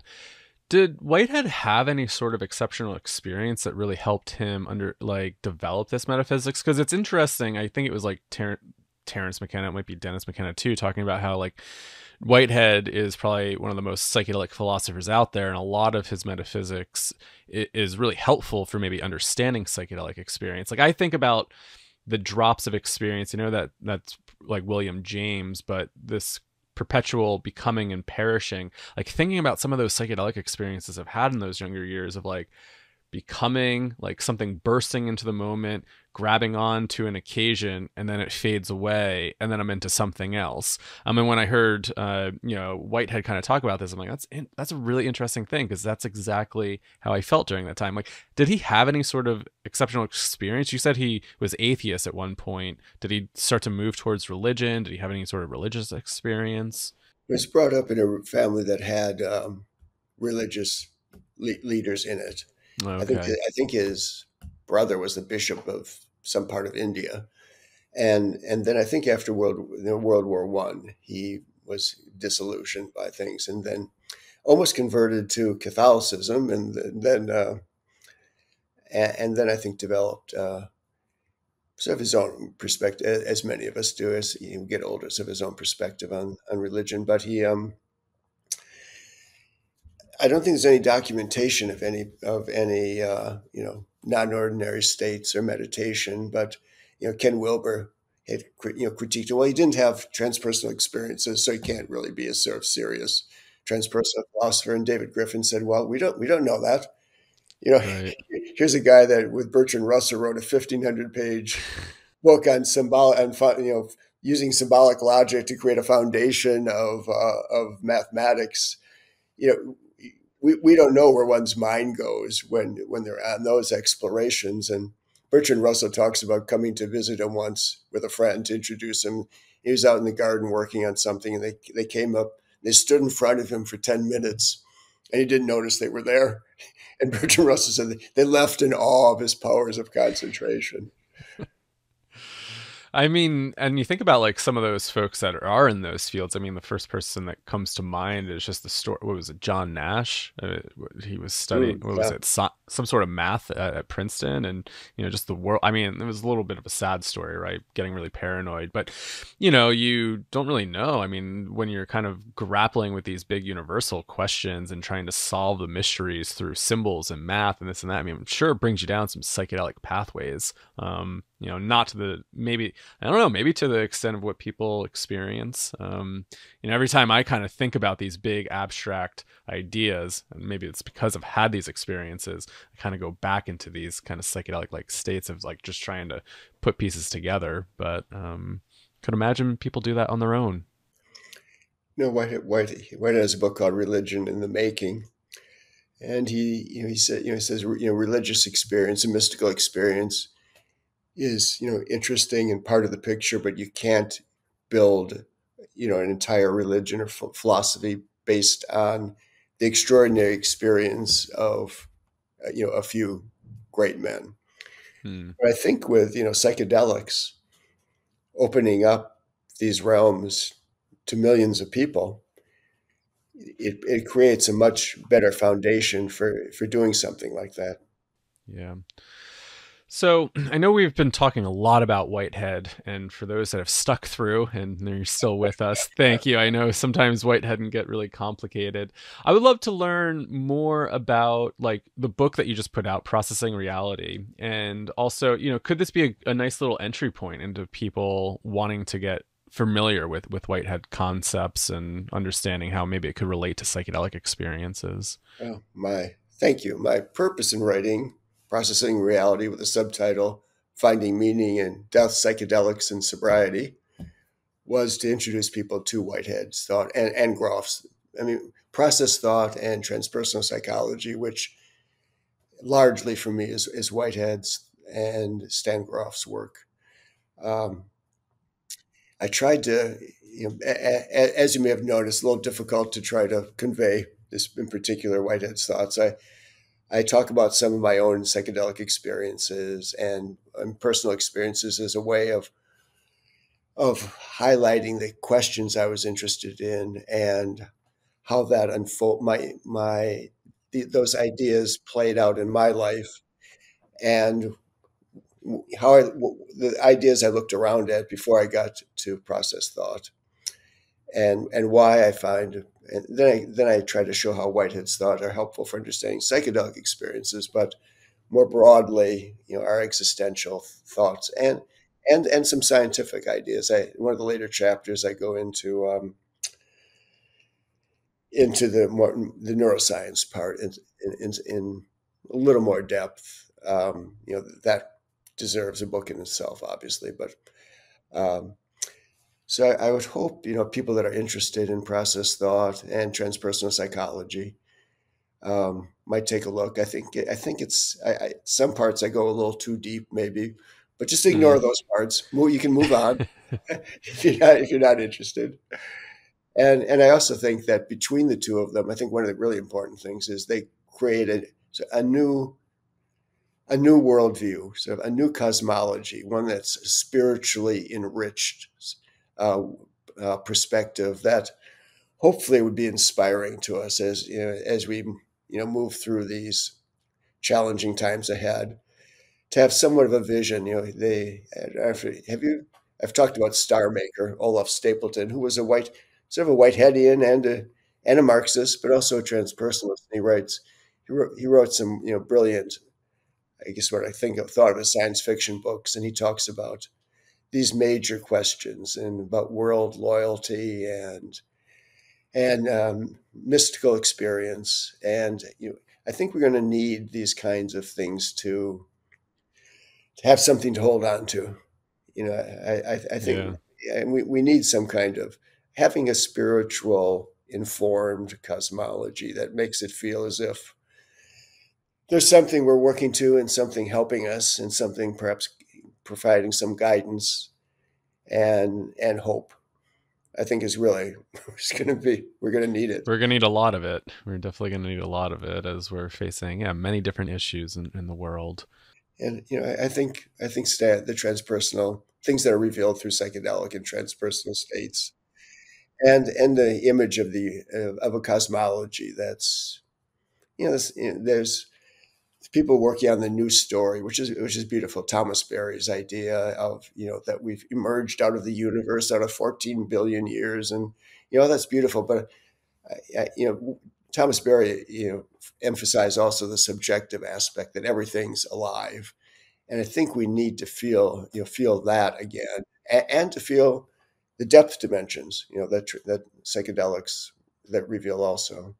Did Whitehead have any sort of exceptional experience that really helped him develop this metaphysics? Because it's interesting. I think it was like Terrence McKenna, it might be Dennis McKenna too, talking about how like Whitehead is probably one of the most psychedelic philosophers out there, and a lot of his metaphysics is really helpful for maybe understanding psychedelic experience. Like, I think about the drops of experience, that's like William James, but this perpetual becoming and perishing, like thinking about some of those psychedelic experiences I've had in those younger years of like becoming like something bursting into the moment, grabbing on to an occasion, and then it fades away, and then I'm into something else. And when I heard Whitehead kind of talk about this, I'm like, that's a really interesting thing, because that's exactly how I felt during that time. Like, did he have any sort of exceptional experience? You said he was atheist at one point. Did he start to move towards religion? Did he have any sort of religious experience? He was brought up in a family that had religious leaders in it. Okay. I think his brother was the bishop of some part of India, and then I think after World War One, he was disillusioned by things, and then almost converted to Catholicism, and then I think developed sort of his own perspective, as many of us do as you get older, sort of his own perspective on religion. But I don't think there's any documentation of any non-ordinary states or meditation. But Ken Wilber had critiqued it. Well, he didn't have transpersonal experiences, so he can't really be a sort of serious transpersonal philosopher. And David Griffin said, "Well, we don't know that. Right. Here's a guy that with Bertrand Russell wrote a 1,500-page book on using symbolic logic to create a foundation of mathematics. We don't know where one's mind goes when they're on those explorations." And Bertrand Russell talks about coming to visit him once with a friend to introduce him. He was out in the garden working on something, and they came up. They stood in front of him for 10 minutes, and he didn't notice they were there. And Bertrand Russell said they left in awe of his powers of concentration. I mean, and you think about like some of those folks that are in those fields. I mean, the first person that comes to mind is just the story. What was it? John Nash. He was studying. Was it? Some sort of math at Princeton, and just the world. I mean, it was a little bit of a sad story, right? Getting really paranoid, but you don't really know. I mean, when you're kind of grappling with these big universal questions and trying to solve the mysteries through symbols and math and this and that. I mean, I'm sure it brings you down some psychedelic pathways. Not to the maybe to the extent of what people experience. Every time I kind of think about these big abstract ideas, and maybe it's because I've had these experiences, I kind of go back into these kind of psychedelic like states of like just trying to put pieces together. But could imagine people do that on their own. Whitehead has a book called Religion in the Making. And he says religious experience and mystical experience is interesting and part of the picture, but you can't build an entire religion or philosophy based on the extraordinary experience of a few great men. But I think with psychedelics opening up these realms to millions of people, it creates a much better foundation for doing something like that. Yeah. So I know we've been talking a lot about Whitehead, and for those that have stuck through and you're still with us, thank you. I know sometimes Whitehead can get really complicated. I would love to learn more about like the book that you just put out, Processing Reality, and also, could this be a nice little entry point into people wanting to get familiar with Whitehead concepts and understanding how maybe it could relate to psychedelic experiences? Oh, thank you. My purpose in writing Processing Reality with a subtitle, Finding Meaning in Death, Psychedelics, and Sobriety, was to introduce people to Whitehead's thought and Groff's, process thought and transpersonal psychology, which largely for me is Whitehead's and Stan Groff's work. I tried to, as you may have noticed, a little difficult to try to convey this in particular Whitehead's thoughts. I talk about some of my own psychedelic experiences and personal experiences as a way of highlighting the questions I was interested in and how that those ideas played out in my life, and the ideas I looked around at before I got to process thought, and why I find. And then I try to show how Whitehead's thought are helpful for understanding psychedelic experiences, but more broadly, our existential thoughts and some scientific ideas. In one of the later chapters, I go into the neuroscience part in a little more depth. That deserves a book in itself, obviously, but. So I would hope, people that are interested in process thought and transpersonal psychology might take a look. I think it's some parts I go a little too deep, maybe, but just ignore those parts. You can move on if you're not interested. And I also think that between the two of them, I think one of the really important things is they created a new worldview, sort of a new cosmology, one that's spiritually enriched. Perspective that hopefully would be inspiring to us as we move through these challenging times ahead, to have somewhat of a vision. I've talked about Star Maker, Olaf Stapleton, who was sort of a Whiteheadian and a Marxist, but also a transpersonalist. And he wrote some, brilliant, I guess what I thought of as science fiction books. And he talks about these major questions and about world loyalty and mystical experience. And I think we're going to need these kinds of things to have something to hold on to. I think we need some kind of having a spiritual informed cosmology that makes it feel as if there's something we're working to and something helping us and something perhaps providing some guidance and hope. I think is really we're going to need it. We're going to need a lot of it. We're definitely going to need a lot of it as we're facing many different issues in the world. And I think the transpersonal things that are revealed through psychedelic and transpersonal states, and the image of a cosmology that's there's people working on the new story, which is beautiful. Thomas Berry's idea of that we've emerged out of the universe out of 14 billion years, and that's beautiful. But Thomas Berry emphasized also the subjective aspect that everything's alive, and I think we need to feel that again, and to feel the depth dimensions that psychedelics that reveal also.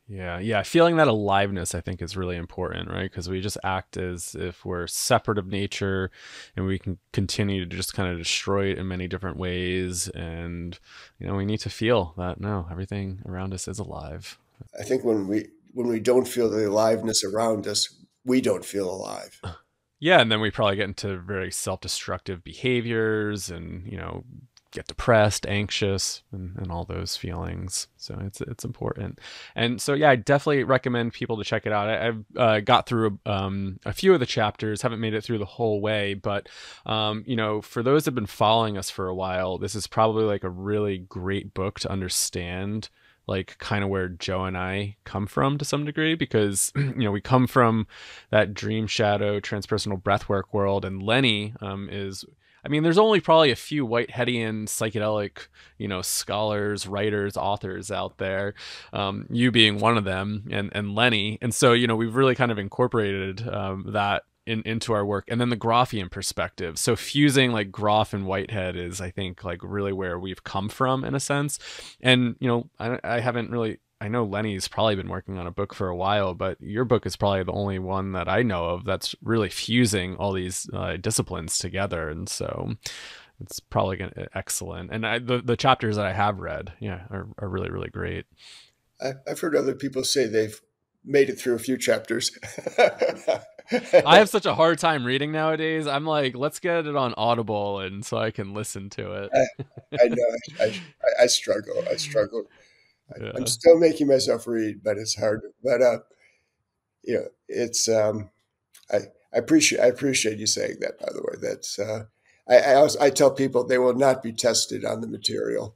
Yeah. Feeling that aliveness, I think, is really important, right? Because we just act as if we're separate of nature and we can continue to just kind of destroy it in many different ways. And, we need to feel that, no, everything around us is alive. I think when we don't feel the aliveness around us, we don't feel alive. Yeah. And then we probably get into very self-destructive behaviors and, get depressed, anxious, and all those feelings. So it's important. And so, I definitely recommend people to check it out. I've got through a few of the chapters, haven't made it through the whole way, but, for those that have been following us for a while, this is probably like a really great book to understand, like kind of where Joe and I come from to some degree, because, we come from that dream shadow transpersonal breathwork world, and Lenny there's only probably a few Whiteheadian psychedelic, scholars, writers, authors out there, you being one of them, and Lenny. And so, we've really kind of incorporated that into our work. And then the Groffian perspective. So fusing like Groff and Whitehead is, I think, like really where we've come from in a sense. And, I know Lenny's probably been working on a book for a while, but your book is probably the only one that I know of that's really fusing all these disciplines together. And so it's probably excellent. And the chapters that I have read, are really, really great. I've heard other people say they've made it through a few chapters. I have such a hard time reading nowadays. I'm like, let's get it on Audible, and so I can listen to it. I know. I struggle. Yeah. I'm still making myself read, but it's hard. But it's I appreciate you saying that. By the way, that's I tell people they will not be tested on the material.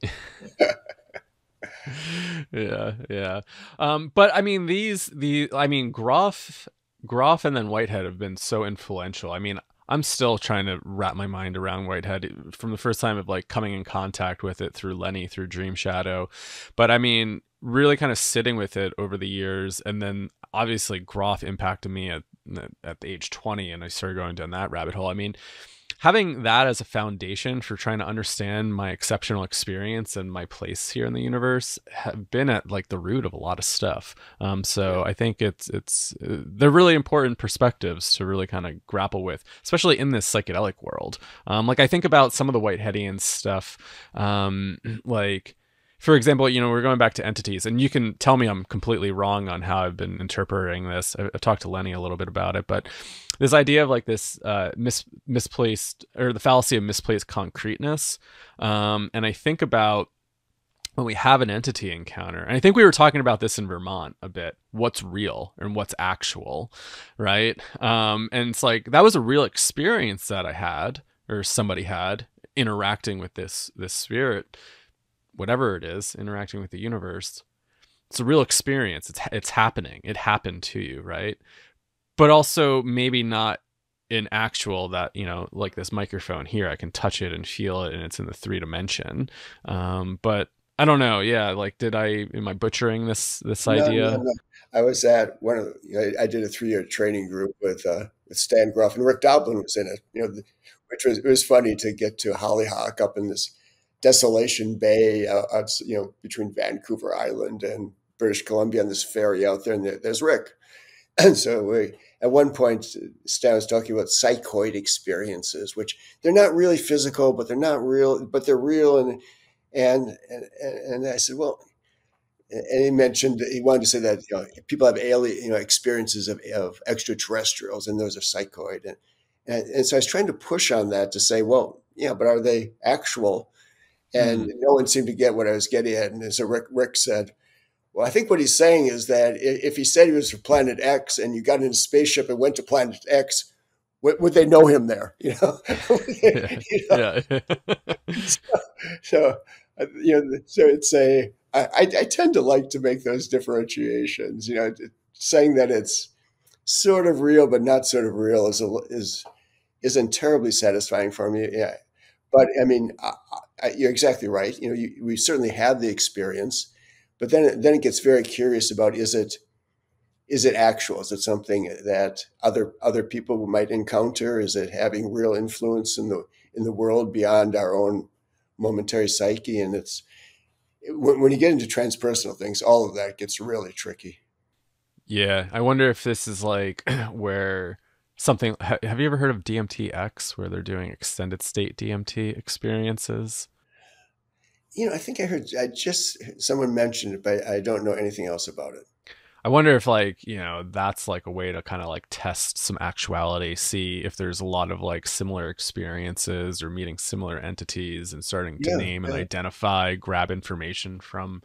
Yeah. But I mean, Groff and then Whitehead have been so influential. I mean, I'm still trying to wrap my mind around Whitehead from the first time of like coming in contact with it through Lenny, through Dream Shadow. But I mean, really kind of sitting with it over the years. And then obviously Groff impacted me at the age 20, and I started going down that rabbit hole. I mean, having that as a foundation for trying to understand my exceptional experience and my place here in the universe have been at like the root of a lot of stuff. So I think they're really important perspectives to really kind of grapple with, especially in this psychedelic world. Like I think about some of the Whiteheadian stuff, like, for example, we're going back to entities, and you can tell me I'm completely wrong on how I've been interpreting this. I've talked to Lenny a little bit about it, but this idea of like this misplaced, or the fallacy of misplaced concreteness. And I think about when we have an entity encounter, and I think we were talking about this in Vermont a bit, what's real and what's actual, right? And it's like, that was a real experience that I had, or somebody had, interacting with this spirit, whatever it is, interacting with the universe. It's a real experience. It's happening. It happened to you, right? But also maybe not in actual that, like this microphone here, I can touch it and feel it and it's in the 3 dimension. But I don't know. Yeah. Like, am I butchering this No, no, idea? no. I was at one of I did a 3-year training group with Stan Groff, and Rick Doblin was in it. Which was, it was funny to get to Hollyhock up in this desolation bay, between Vancouver Island and British Columbia, on this ferry out there, and there's Rick. And so at one point, Stan was talking about psychoid experiences, which they're not really physical, but they're not real, but they're real. And I said, well, and he mentioned, he wanted to say that people have alien experiences of extraterrestrials, and those are psychoid. And so I was trying to push on that to say, well, yeah, but are they actual? And no one seemed to get what I was getting at. And so Rick said, well, I think what he's saying is that if he said he was from Planet X and you got in a spaceship and went to Planet X, would they know him there? Yeah. So it's I tend to like to make those differentiations. Saying that it's sort of real but not sort of real isn't terribly satisfying for me. Yeah, but I mean, you're exactly right. We certainly have the experience, but then it gets very curious about is it actual? Is it something that other people might encounter? Is it having real influence in the world beyond our own momentary psyche? And it's when you get into transpersonal things, all of that gets really tricky. Yeah, I wonder if this is like where something. Have you ever heard of DMT-X, where they're doing extended state DMT experiences? I think someone mentioned it, but I don't know anything else about it. I wonder if that's like a way to kind of like test some actuality, see if there's a lot of like similar experiences or meeting similar entities and starting to name and identify, grab information from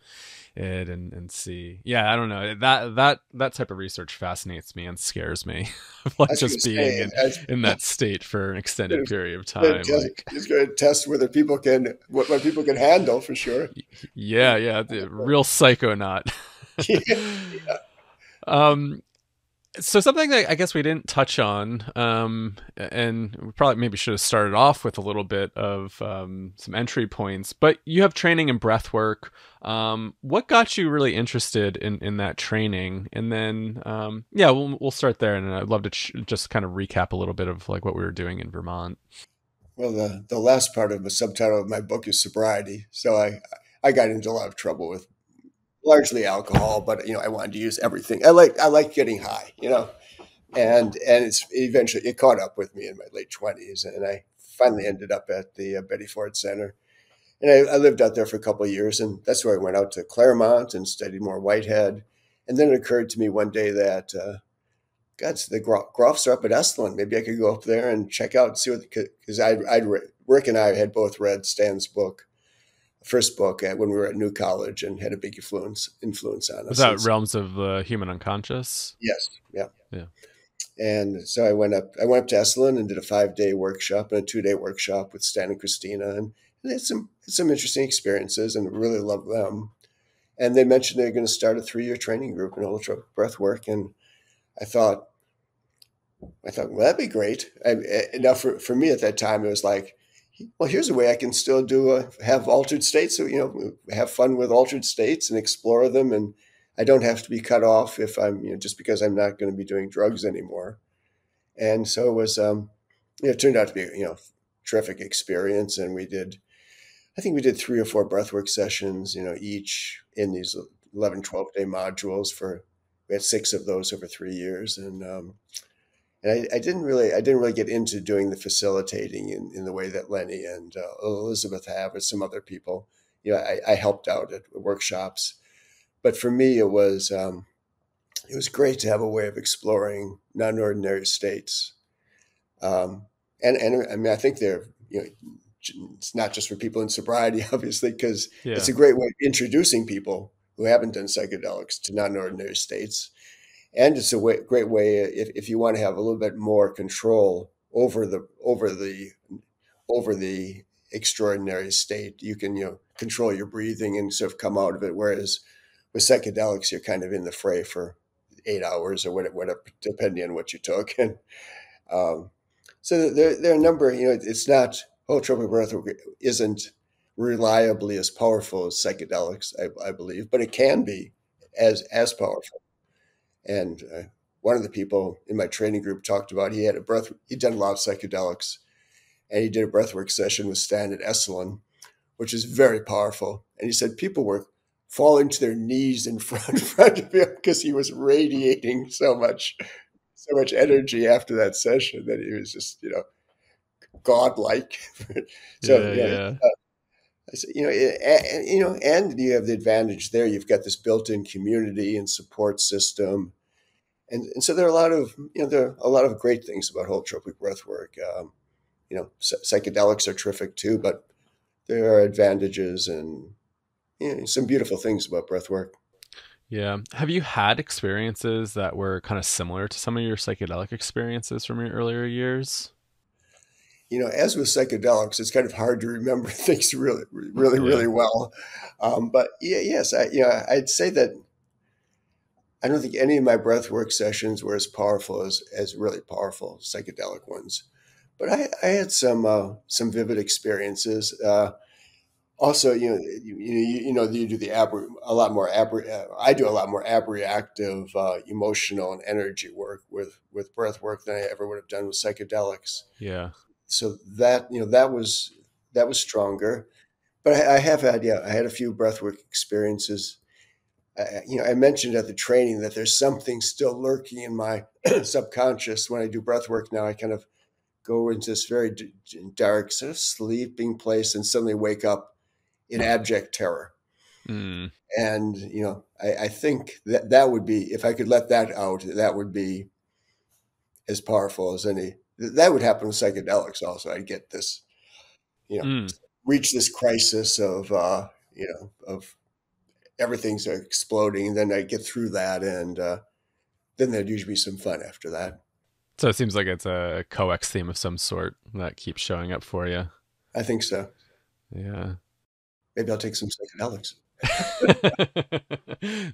it and see. Yeah, I don't know. That type of research fascinates me and scares me. Like just being in that state for an extended period of time. It's going to test whether people can what people can handle, for sure. Yeah, the real psychonaut. Yeah. So something that I guess we didn't touch on, and we probably maybe should have started off with a little bit of some entry points, but you have training in breath work. What got you really interested in that training? And then, we'll start there. And I'd love to just kind of recap a little bit of like what we were doing in Vermont. Well, the last part of the subtitle of my book is Sobriety. So I got into a lot of trouble with largely alcohol, but I wanted to use everything. I like getting high, and it caught up with me in my late 20s, and I finally ended up at the Betty Ford Center, and I lived out there for a couple of years, and that's where I went out to Claremont and studied more Whitehead, and then it occurred to me one day that the Groffs are up at Esalen. Maybe I could go up there and check out and see because Rick and I had both read Stan's first book when we were at New College and had a big influence on us. Was that Realms of the Human Unconscious? Yes. Yeah. Yeah. And so I went up to Esalen and did a 5-day workshop and a 2-day workshop with Stan and Christina, and had some interesting experiences and really loved them. And they mentioned they're going to start a 3-year training group in holotropic breathwork, and I thought, well, that'd be great. Now for me at that time, it was like, well, here's a way I can still have altered states. So, have fun with altered states and explore them. And I don't have to be cut off if I'm, just because I'm not going to be doing drugs anymore. And so it was, it turned out to be, terrific experience. And I think we did 3 or 4 breathwork sessions, each in these 11, 12-day modules we had 6 of those over 3 years. And I didn't really get into doing the facilitating in the way that Lenny and Elizabeth have, or some other people. I helped out at workshops, but for me it was great to have a way of exploring non-ordinary states. And I mean, I think they're it's not just for people in sobriety, obviously, because it's a great way of introducing people who haven't done psychedelics to non-ordinary states. And it's a great way if you want to have a little bit more control over the extraordinary state. You can control your breathing and sort of come out of it. Whereas with psychedelics, you're kind of in the fray for 8 hours or whatever, depending on what you took. And So there are a number, it's not, holotropic breathwork isn't reliably as powerful as psychedelics, I believe, but it can be as powerful. And one of the people in my training group talked about, he'd done a lot of psychedelics, and he did a breathwork session with Stan at Esalen, which is very powerful. And he said people were falling to their knees in front of him because he was radiating so much energy after that session that he was just, godlike. So, Yeah. and you have the advantage there. You've got this built-in community and support system. And so there are a lot of great things about holotropic breathwork. Psychedelics are terrific too, but there are advantages and some beautiful things about breathwork. Yeah. Have you had experiences that were kind of similar to some of your psychedelic experiences from your earlier years? As with psychedelics, it's kind of hard to remember things really well. But yes, I'd say that I don't think any of my breathwork sessions were as powerful as really powerful psychedelic ones. But I had some vivid experiences. Also, you do a lot more I do a lot more abreactive, emotional and energy work with breath work than I ever would have done with psychedelics. Yeah. So that was stronger. But I had a few breathwork experiences. I mentioned at the training that there's something still lurking in my subconscious when I do breathwork now. I kind of go into this very dark sort of sleeping place and suddenly wake up in abject terror. Mm. And, I think that would be, if I could let that out, that would be as powerful as any. That would happen with psychedelics also. I'd get this, reach this crisis of everything's exploding. And then I'd get through that. And then there'd usually be some fun after that. So it seems like it's a coex theme of some sort that keeps showing up for you. I think so. Yeah. Maybe I'll take some psychedelics.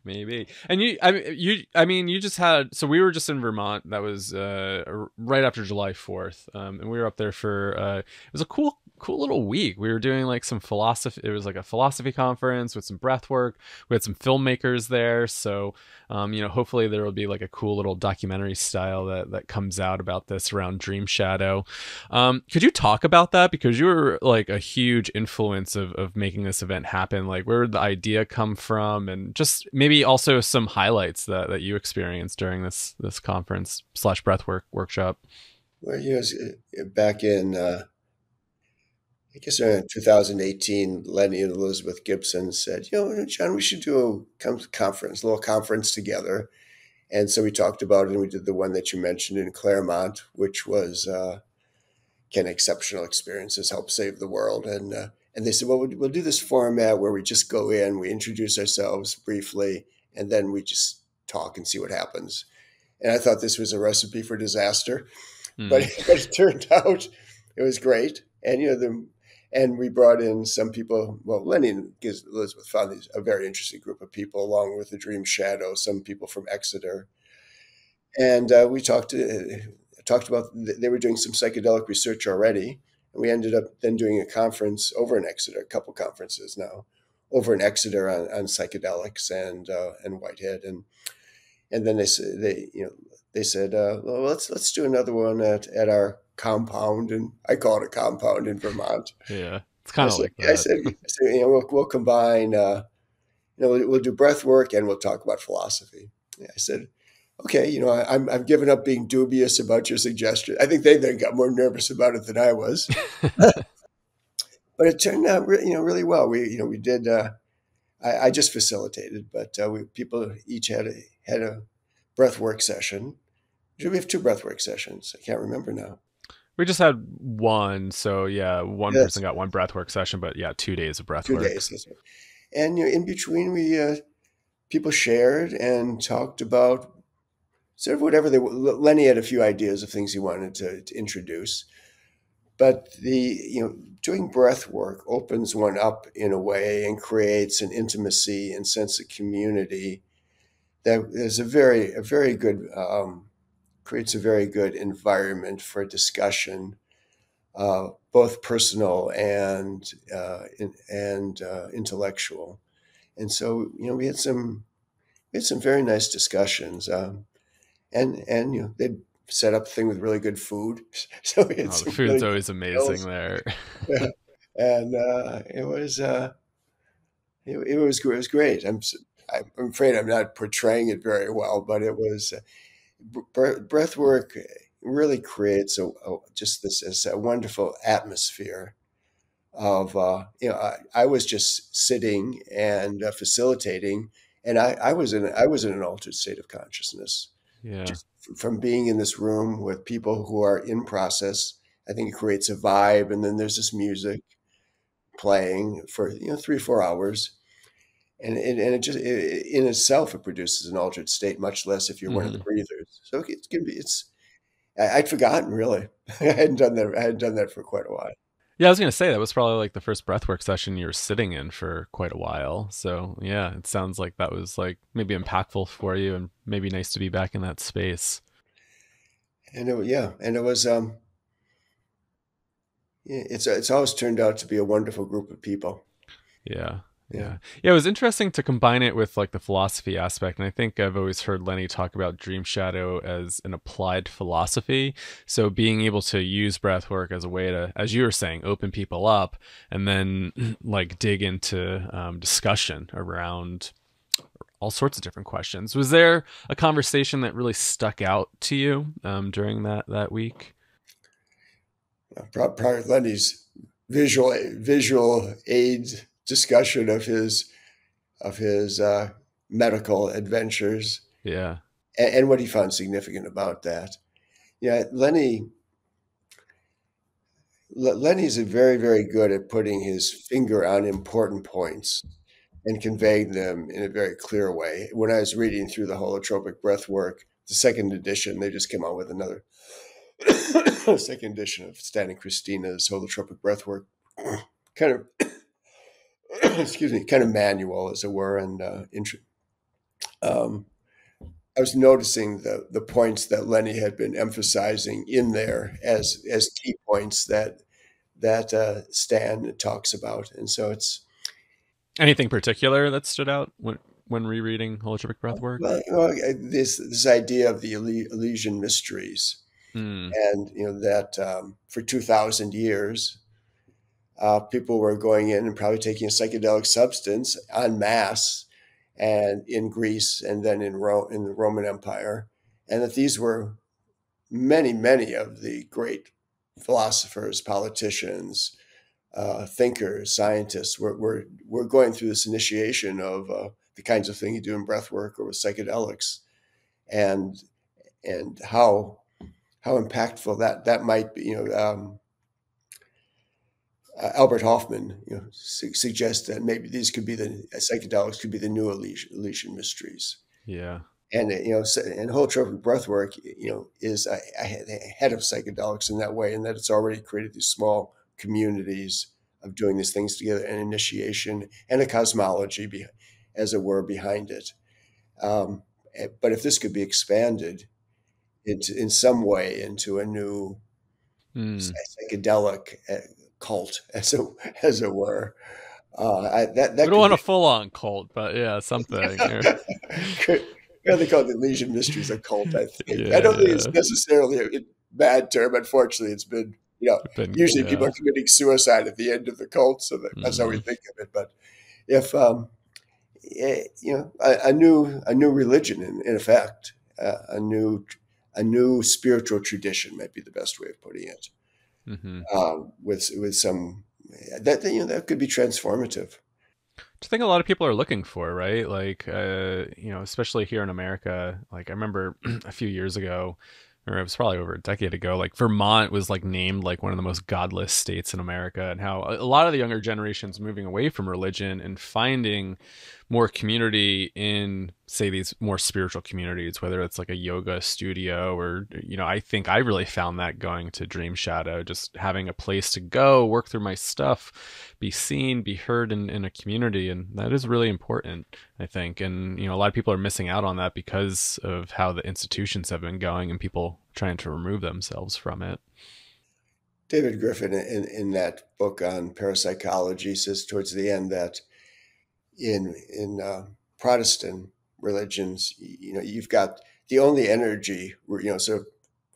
Maybe. And you just had, so we were just in Vermont. That was right after July 4th. And we were up there for it was a cool little week. We were doing like some philosophy. It was like a philosophy conference with some breath work. We had some filmmakers there. So hopefully there will be like a cool little documentary style that comes out about this around Dream Shadow. Could you talk about that? Because you were like a huge influence of making this event happen. Like, where did the idea come from? And just maybe also some highlights that you experienced during this conference / breathwork workshop. Well, back in, I guess around 2018, Lenny and Elizabeth Gibson said, John, we should do a little conference together. And so we talked about it, and we did the one that you mentioned in Claremont, which was Can Exceptional Experiences Help Save the World? And they said, well, we'll do this format where we just go in, we introduce ourselves briefly, and then we just talk and see what happens. And I thought this was a recipe for disaster, but it turned out it was great. And and we brought in some people. Well, Lenny and Elizabeth found a very interesting group of people, along with the Dream Shadow, some people from Exeter, and we talked about. They were doing some psychedelic research already, and we ended up then doing a conference over in Exeter, a couple conferences now, over in Exeter on psychedelics and Whitehead, and then they said, well, let's do another one at our compound, and I call it a compound in Vermont. Yeah, it's kind of like that. I said we'll combine, we'll do breath work and we'll talk about philosophy. I said, okay, I've given up being dubious about your suggestion. I think they then got more nervous about it than I was, but it turned out really well. We did. I just facilitated, but people each had a breathwork session. Did we have 2 breathwork sessions? I can't remember now. We just had one. So yeah, one person got one breathwork session, but yeah, 2 days of breathwork. 2 days. That's right. And in between, we people shared and talked about sort of whatever they. Lenny had a few ideas of things he wanted to introduce, but doing breath work opens one up in a way and creates an intimacy and sense of community that is a very good creates a very good environment for discussion, both personal and intellectual. And so, we had some very nice discussions, and they'd set up a thing with really good food. So we had Oh, the some food's really always good amazing meals. there. Yeah. And it was great. I'm afraid I'm not portraying it very well, but it was breath work really creates just this a wonderful atmosphere of I was just sitting and facilitating, and I was in an altered state of consciousness Yeah. just from being in this room with people who are in process. I think it creates a vibe, and then there's this music playing for 3 or 4 hours, and it just in itself it produces an altered state, much less if you're one of the Hmm. breathers. So it can be. I'd forgotten really. I hadn't done that. I hadn't done that for quite a while. Yeah, I was gonna say that was probably like the first breathwork session you were sitting in for quite a while. So yeah, it sounds like that was like maybe impactful for you and maybe nice to be back in that space. And it was it's always turned out to be a wonderful group of people. Yeah. Yeah. Yeah, it was interesting to combine it with like the philosophy aspect. And I think I've always heard Lenny talk about dream shadow as an applied philosophy. So being able to use breath work as a way to, as you were saying, open people up and then like dig into discussion around all sorts of different questions. Was there a conversation that really stuck out to you during that week? Probably Lenny's visual aid discussion of his medical adventures, Yeah. and what he found significant about that. Yeah, Lenny's very, very good at putting his finger on important points and conveying them in a very clear way. When I was reading through the Holotropic Breathwork, the second edition, they just came out with another second edition of Stan and Christina's Holotropic Breathwork, kind of, excuse me, kind of manual, as it were. And um, I was noticing the points that Lenny had been emphasizing in there as key points that Stan talks about. And so it's, Anything particular that stood out when rereading holotropic breathwork? this idea of the Elysian mysteries, Mm, and that for 2,000 years, people were going in and probably taking a psychedelic substance en masse, and in Greece and then in Rome, in the Roman Empire, and that these were many of the great philosophers, politicians, thinkers, scientists were going through this initiation of the kinds of thing you do in breath work or with psychedelics, and how impactful that might be. Albert Hoffman, suggests that maybe these could be the psychedelics could be the new Elysian mysteries. yeah. And and holotropic breathwork, is ahead of psychedelics in that way, in that it's already created these small communities of doing these things together, an initiation and a cosmology, as it were, behind it. But if this could be expanded in some way into a new Mm. psychedelic cult, as it were, We that don't could want a be. full on cult, but yeah, something. Yeah, they call it the Elysian Mysteries a cult, I think. I don't think it's Yeah. necessarily a bad term. Unfortunately, it's been, Been, usually people yeah. are committing suicide at the end of the cult, so that's how we Mm. think of it. But if, a new religion, in effect, a new spiritual tradition might be the best way of putting it, Hmm. with some, that could be transformative. I think a lot of people are looking for, right? Like, especially here in America. Like, I remember a few years ago, or it was probably over a decade ago, like Vermont was like named like one of the most godless states in America, and how a lot of the younger generations moving away from religion and finding more community in, say, these more spiritual communities, whether it's like a yoga studio or, I think I really found that going to Dream Shadow, just having a place to go, work through my stuff, be seen, be heard in a community. And that is really important, I think. And, a lot of people are missing out on that because of how the institutions have been going and people trying to remove themselves from it. David Griffin, in that book on parapsychology, says towards the end that in Protestant religions, you've got the only energy, sort of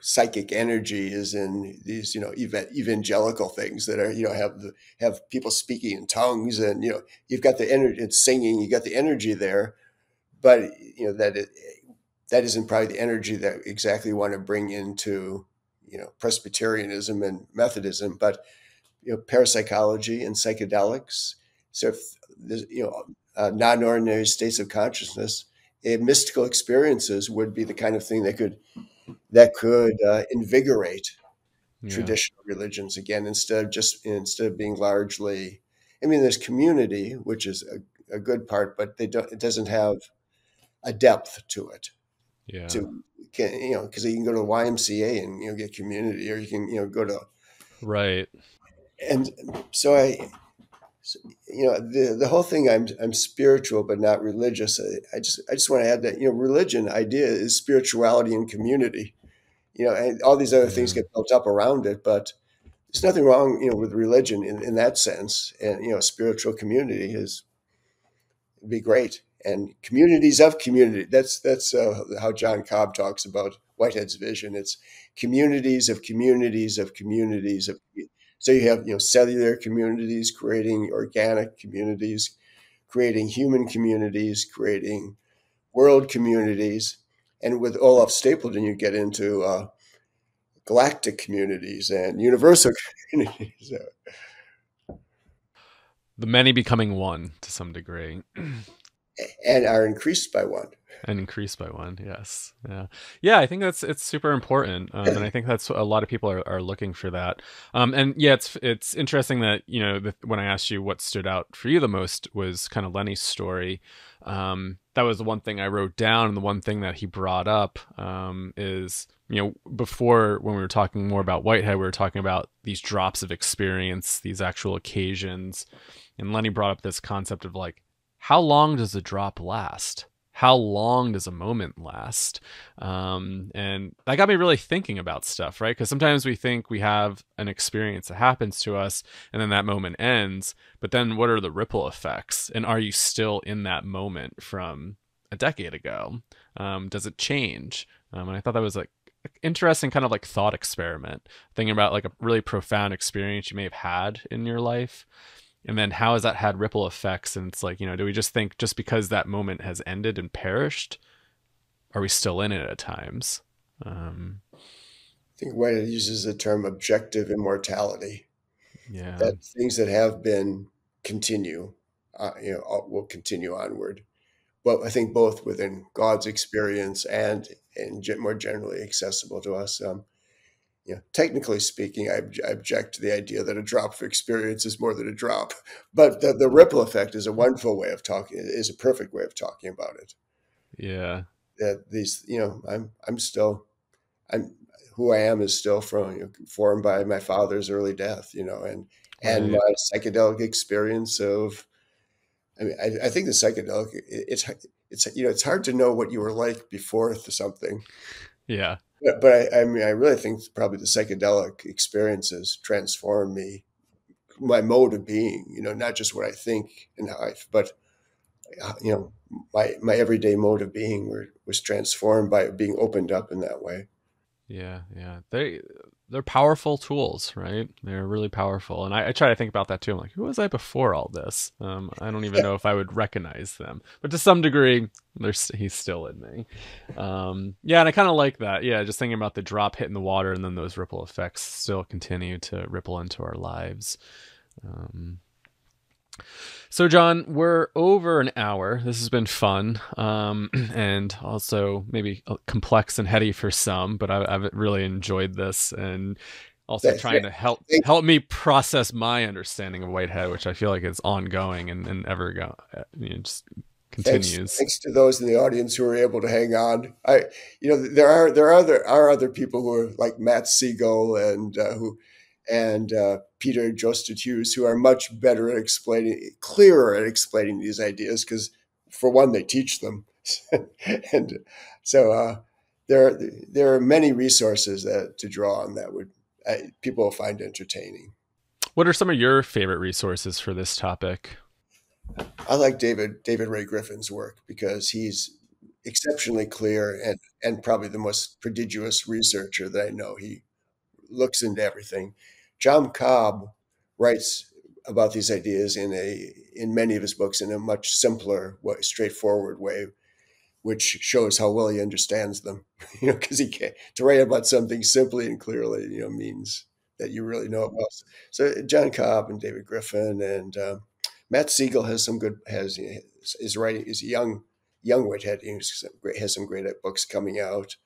psychic energy is in these, evangelical things that are, have people speaking in tongues, and you've got the energy, it's singing, you got the energy there, but that isn't probably the energy that exactly want to bring into Presbyterianism and Methodism, but parapsychology and psychedelics. So if there's, non-ordinary states of consciousness, mystical experiences would be the kind of thing that could invigorate traditional religions again, instead of being largely. I mean, there's community, which is a good part, but it doesn't have a depth to it. Yeah. Because you can go to the YMCA and get community, or you can go to. Right. And so the whole thing, I'm spiritual but not religious. I just want to add that religion idea is spirituality and community, and all these other things get built up around it, but there's nothing wrong with religion in that sense, and spiritual community would be great, and communities of community. That's how John Cobb talks about Whitehead's vision. It's communities of communities of communities of. So you have cellular communities creating organic communities, creating human communities, creating world communities, and with Olaf Stapledon you get into galactic communities and universal communities. The many becoming one to some degree. And are increased by one. And increased by one, yes. Yeah, I think it's super important, and I think that's a lot of people are looking for that. And yeah, it's interesting that when I asked you what stood out for you the most was kind of Lenny's story. That was the one thing I wrote down, and the one thing that he brought up is before, when we were talking more about Whitehead, we were talking about these drops of experience, these actual occasions, and Lenny brought up this concept of like, how long does a drop last? How long does a moment last? And that got me really thinking about stuff, right? Because sometimes we think we have an experience that happens to us and then that moment ends, but then what are the ripple effects? And are you still in that moment from a decade ago? Does it change? And I thought that was like interesting kind of like thought experiment, thinking about like a really profound experience you may have had in your life. And then how has that had ripple effects? And it's like, do we just think just because that moment has ended and perished, are we still in it at times? I think Whitehead uses the term objective immortality. Yeah. That things that have been continue, will continue onward. But I think both within God's experience and more generally accessible to us. Technically speaking, I object to the idea that a drop of experience is more than a drop, but the ripple effect is a wonderful way of talking. Is a perfect way of talking about it. Yeah. That these, I'm who I am is still formed by my father's early death, and my psychedelic experience of. I mean, I think the psychedelic, it's hard to know what you were like before something. Yeah. But I mean, I really think probably the psychedelic experiences transformed me, my mode of being, not just what I think and how but my everyday mode of being was transformed by being opened up in that way. Yeah. They're powerful tools, right? They're really powerful. And I try to think about that too. I'm like, who was I before all this? I don't even know if I would recognize them, but to some degree, he's still in me. Yeah. And I kind of like that. Yeah. Just thinking about the drop hitting the water and then those ripple effects still continue to ripple into our lives. So, John, we're over an hour. This has been fun, and also maybe complex and heady for some, but I've really enjoyed this, and also trying to help me process my understanding of Whitehead, which I feel like is ongoing and ever go. Just continues. Thanks to those in the audience who were able to hang on. There are other people who are like Matt Siegel and Peter Josted Hughes, who are much better at clearer at explaining these ideas, because for one, they teach them. And so there are many resources to draw on that people will find entertaining. What are some of your favorite resources for this topic? I like David Ray Griffin's work because he's exceptionally clear and probably the most prodigious researcher that I know. He looks into everything. John Cobb writes about these ideas in many of his books in a much simpler, straightforward way, which shows how well he understands them. Because to write about something simply and clearly, means that you really know it well. So John Cobb and David Griffin and Matt Siegel is writing. Is a young Whitehead. He has some great books coming out.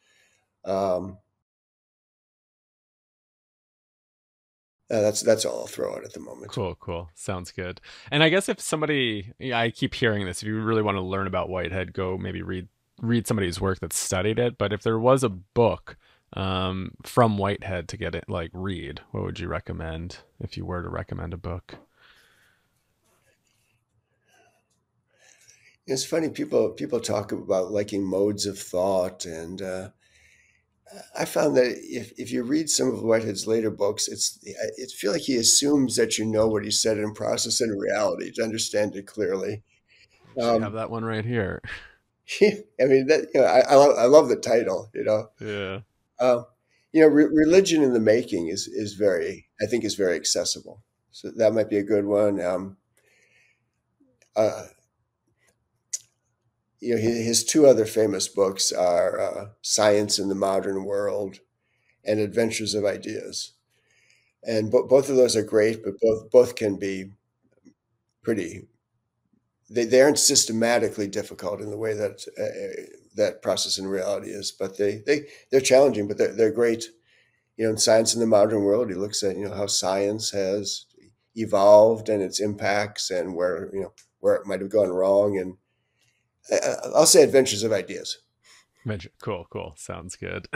That's all I'll throw out at the moment. Cool. Sounds good. And I guess if somebody, I keep hearing this, if you really want to learn about Whitehead, go maybe read somebody's work that studied it. But if there was a book from Whitehead to get it, read, what would you recommend if you were to recommend a book? It's funny, people talk about liking modes of thought, and I found that if you read some of Whitehead's later books, it feel like he assumes that you know what he said in Process and Reality to understand it clearly. I have that one right here. I mean, I love the title. Yeah. Religion in the Making is very accessible. So that might be a good one. His two other famous books are Science in the Modern World and Adventures of Ideas. And both of those are great, but both can be pretty, they aren't systematically difficult in the way that Process and Reality is, but they're challenging, but they're great. In Science in the Modern World, he looks at, how science has evolved and its impacts and where it might have gone wrong. And I'll say Adventures of Ideas. Cool. Sounds good.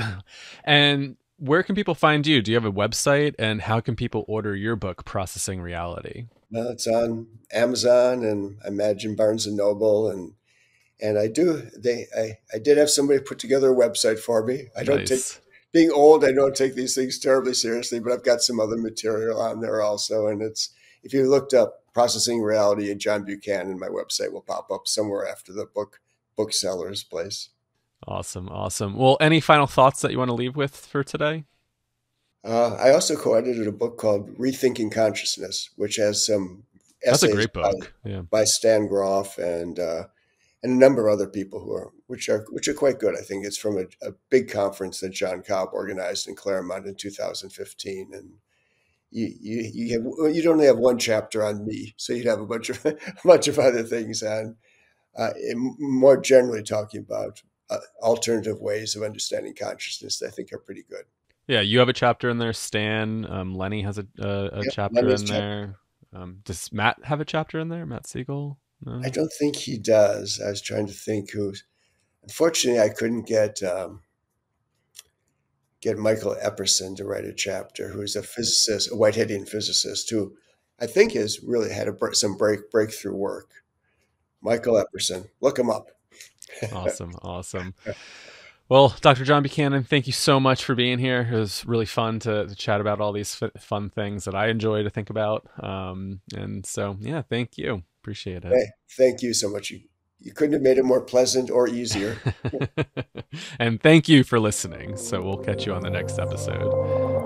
And where can people find you? Do you have a website? And how can people order your book, Processing Reality? Well, it's on Amazon and I imagine Barnes and Noble, and I did have somebody put together a website for me. Being old, I don't take these things terribly seriously, but I've got some other material on there also. And if you looked up Processing Reality and John Buchanan, my website will pop up somewhere after the bookseller's place. Awesome. Well, any final thoughts that you want to leave with for today? I also co-edited a book called Rethinking Consciousness, which has some essays. That's a great book. By Stan Groff and a number of other people which are quite good. I think it's from a big conference that John Cobb organized in Claremont in 2015, and you'd only have one chapter on me, so you'd have a bunch of other things on, more generally talking about alternative ways of understanding consciousness that I think are pretty good. Yeah, you have a chapter in there, Stan. Lenny has a chapter in there. Does Matt have a chapter in there? Matt Siegel? No? I don't think he does. I was trying to think who. Unfortunately, I couldn't get Michael Epperson to write a chapter, who's a physicist, a Whiteheadian physicist, who I think has really had some breakthrough work. Michael Epperson, look him up. Awesome. Well, Dr. John Buchanan, thank you so much for being here. It was really fun to chat about all these fun things that I enjoy to think about. And so, yeah, thank you. Appreciate it. Hey, thank you so much. You couldn't have made it more pleasant or easier. And thank you for listening. So we'll catch you on the next episode.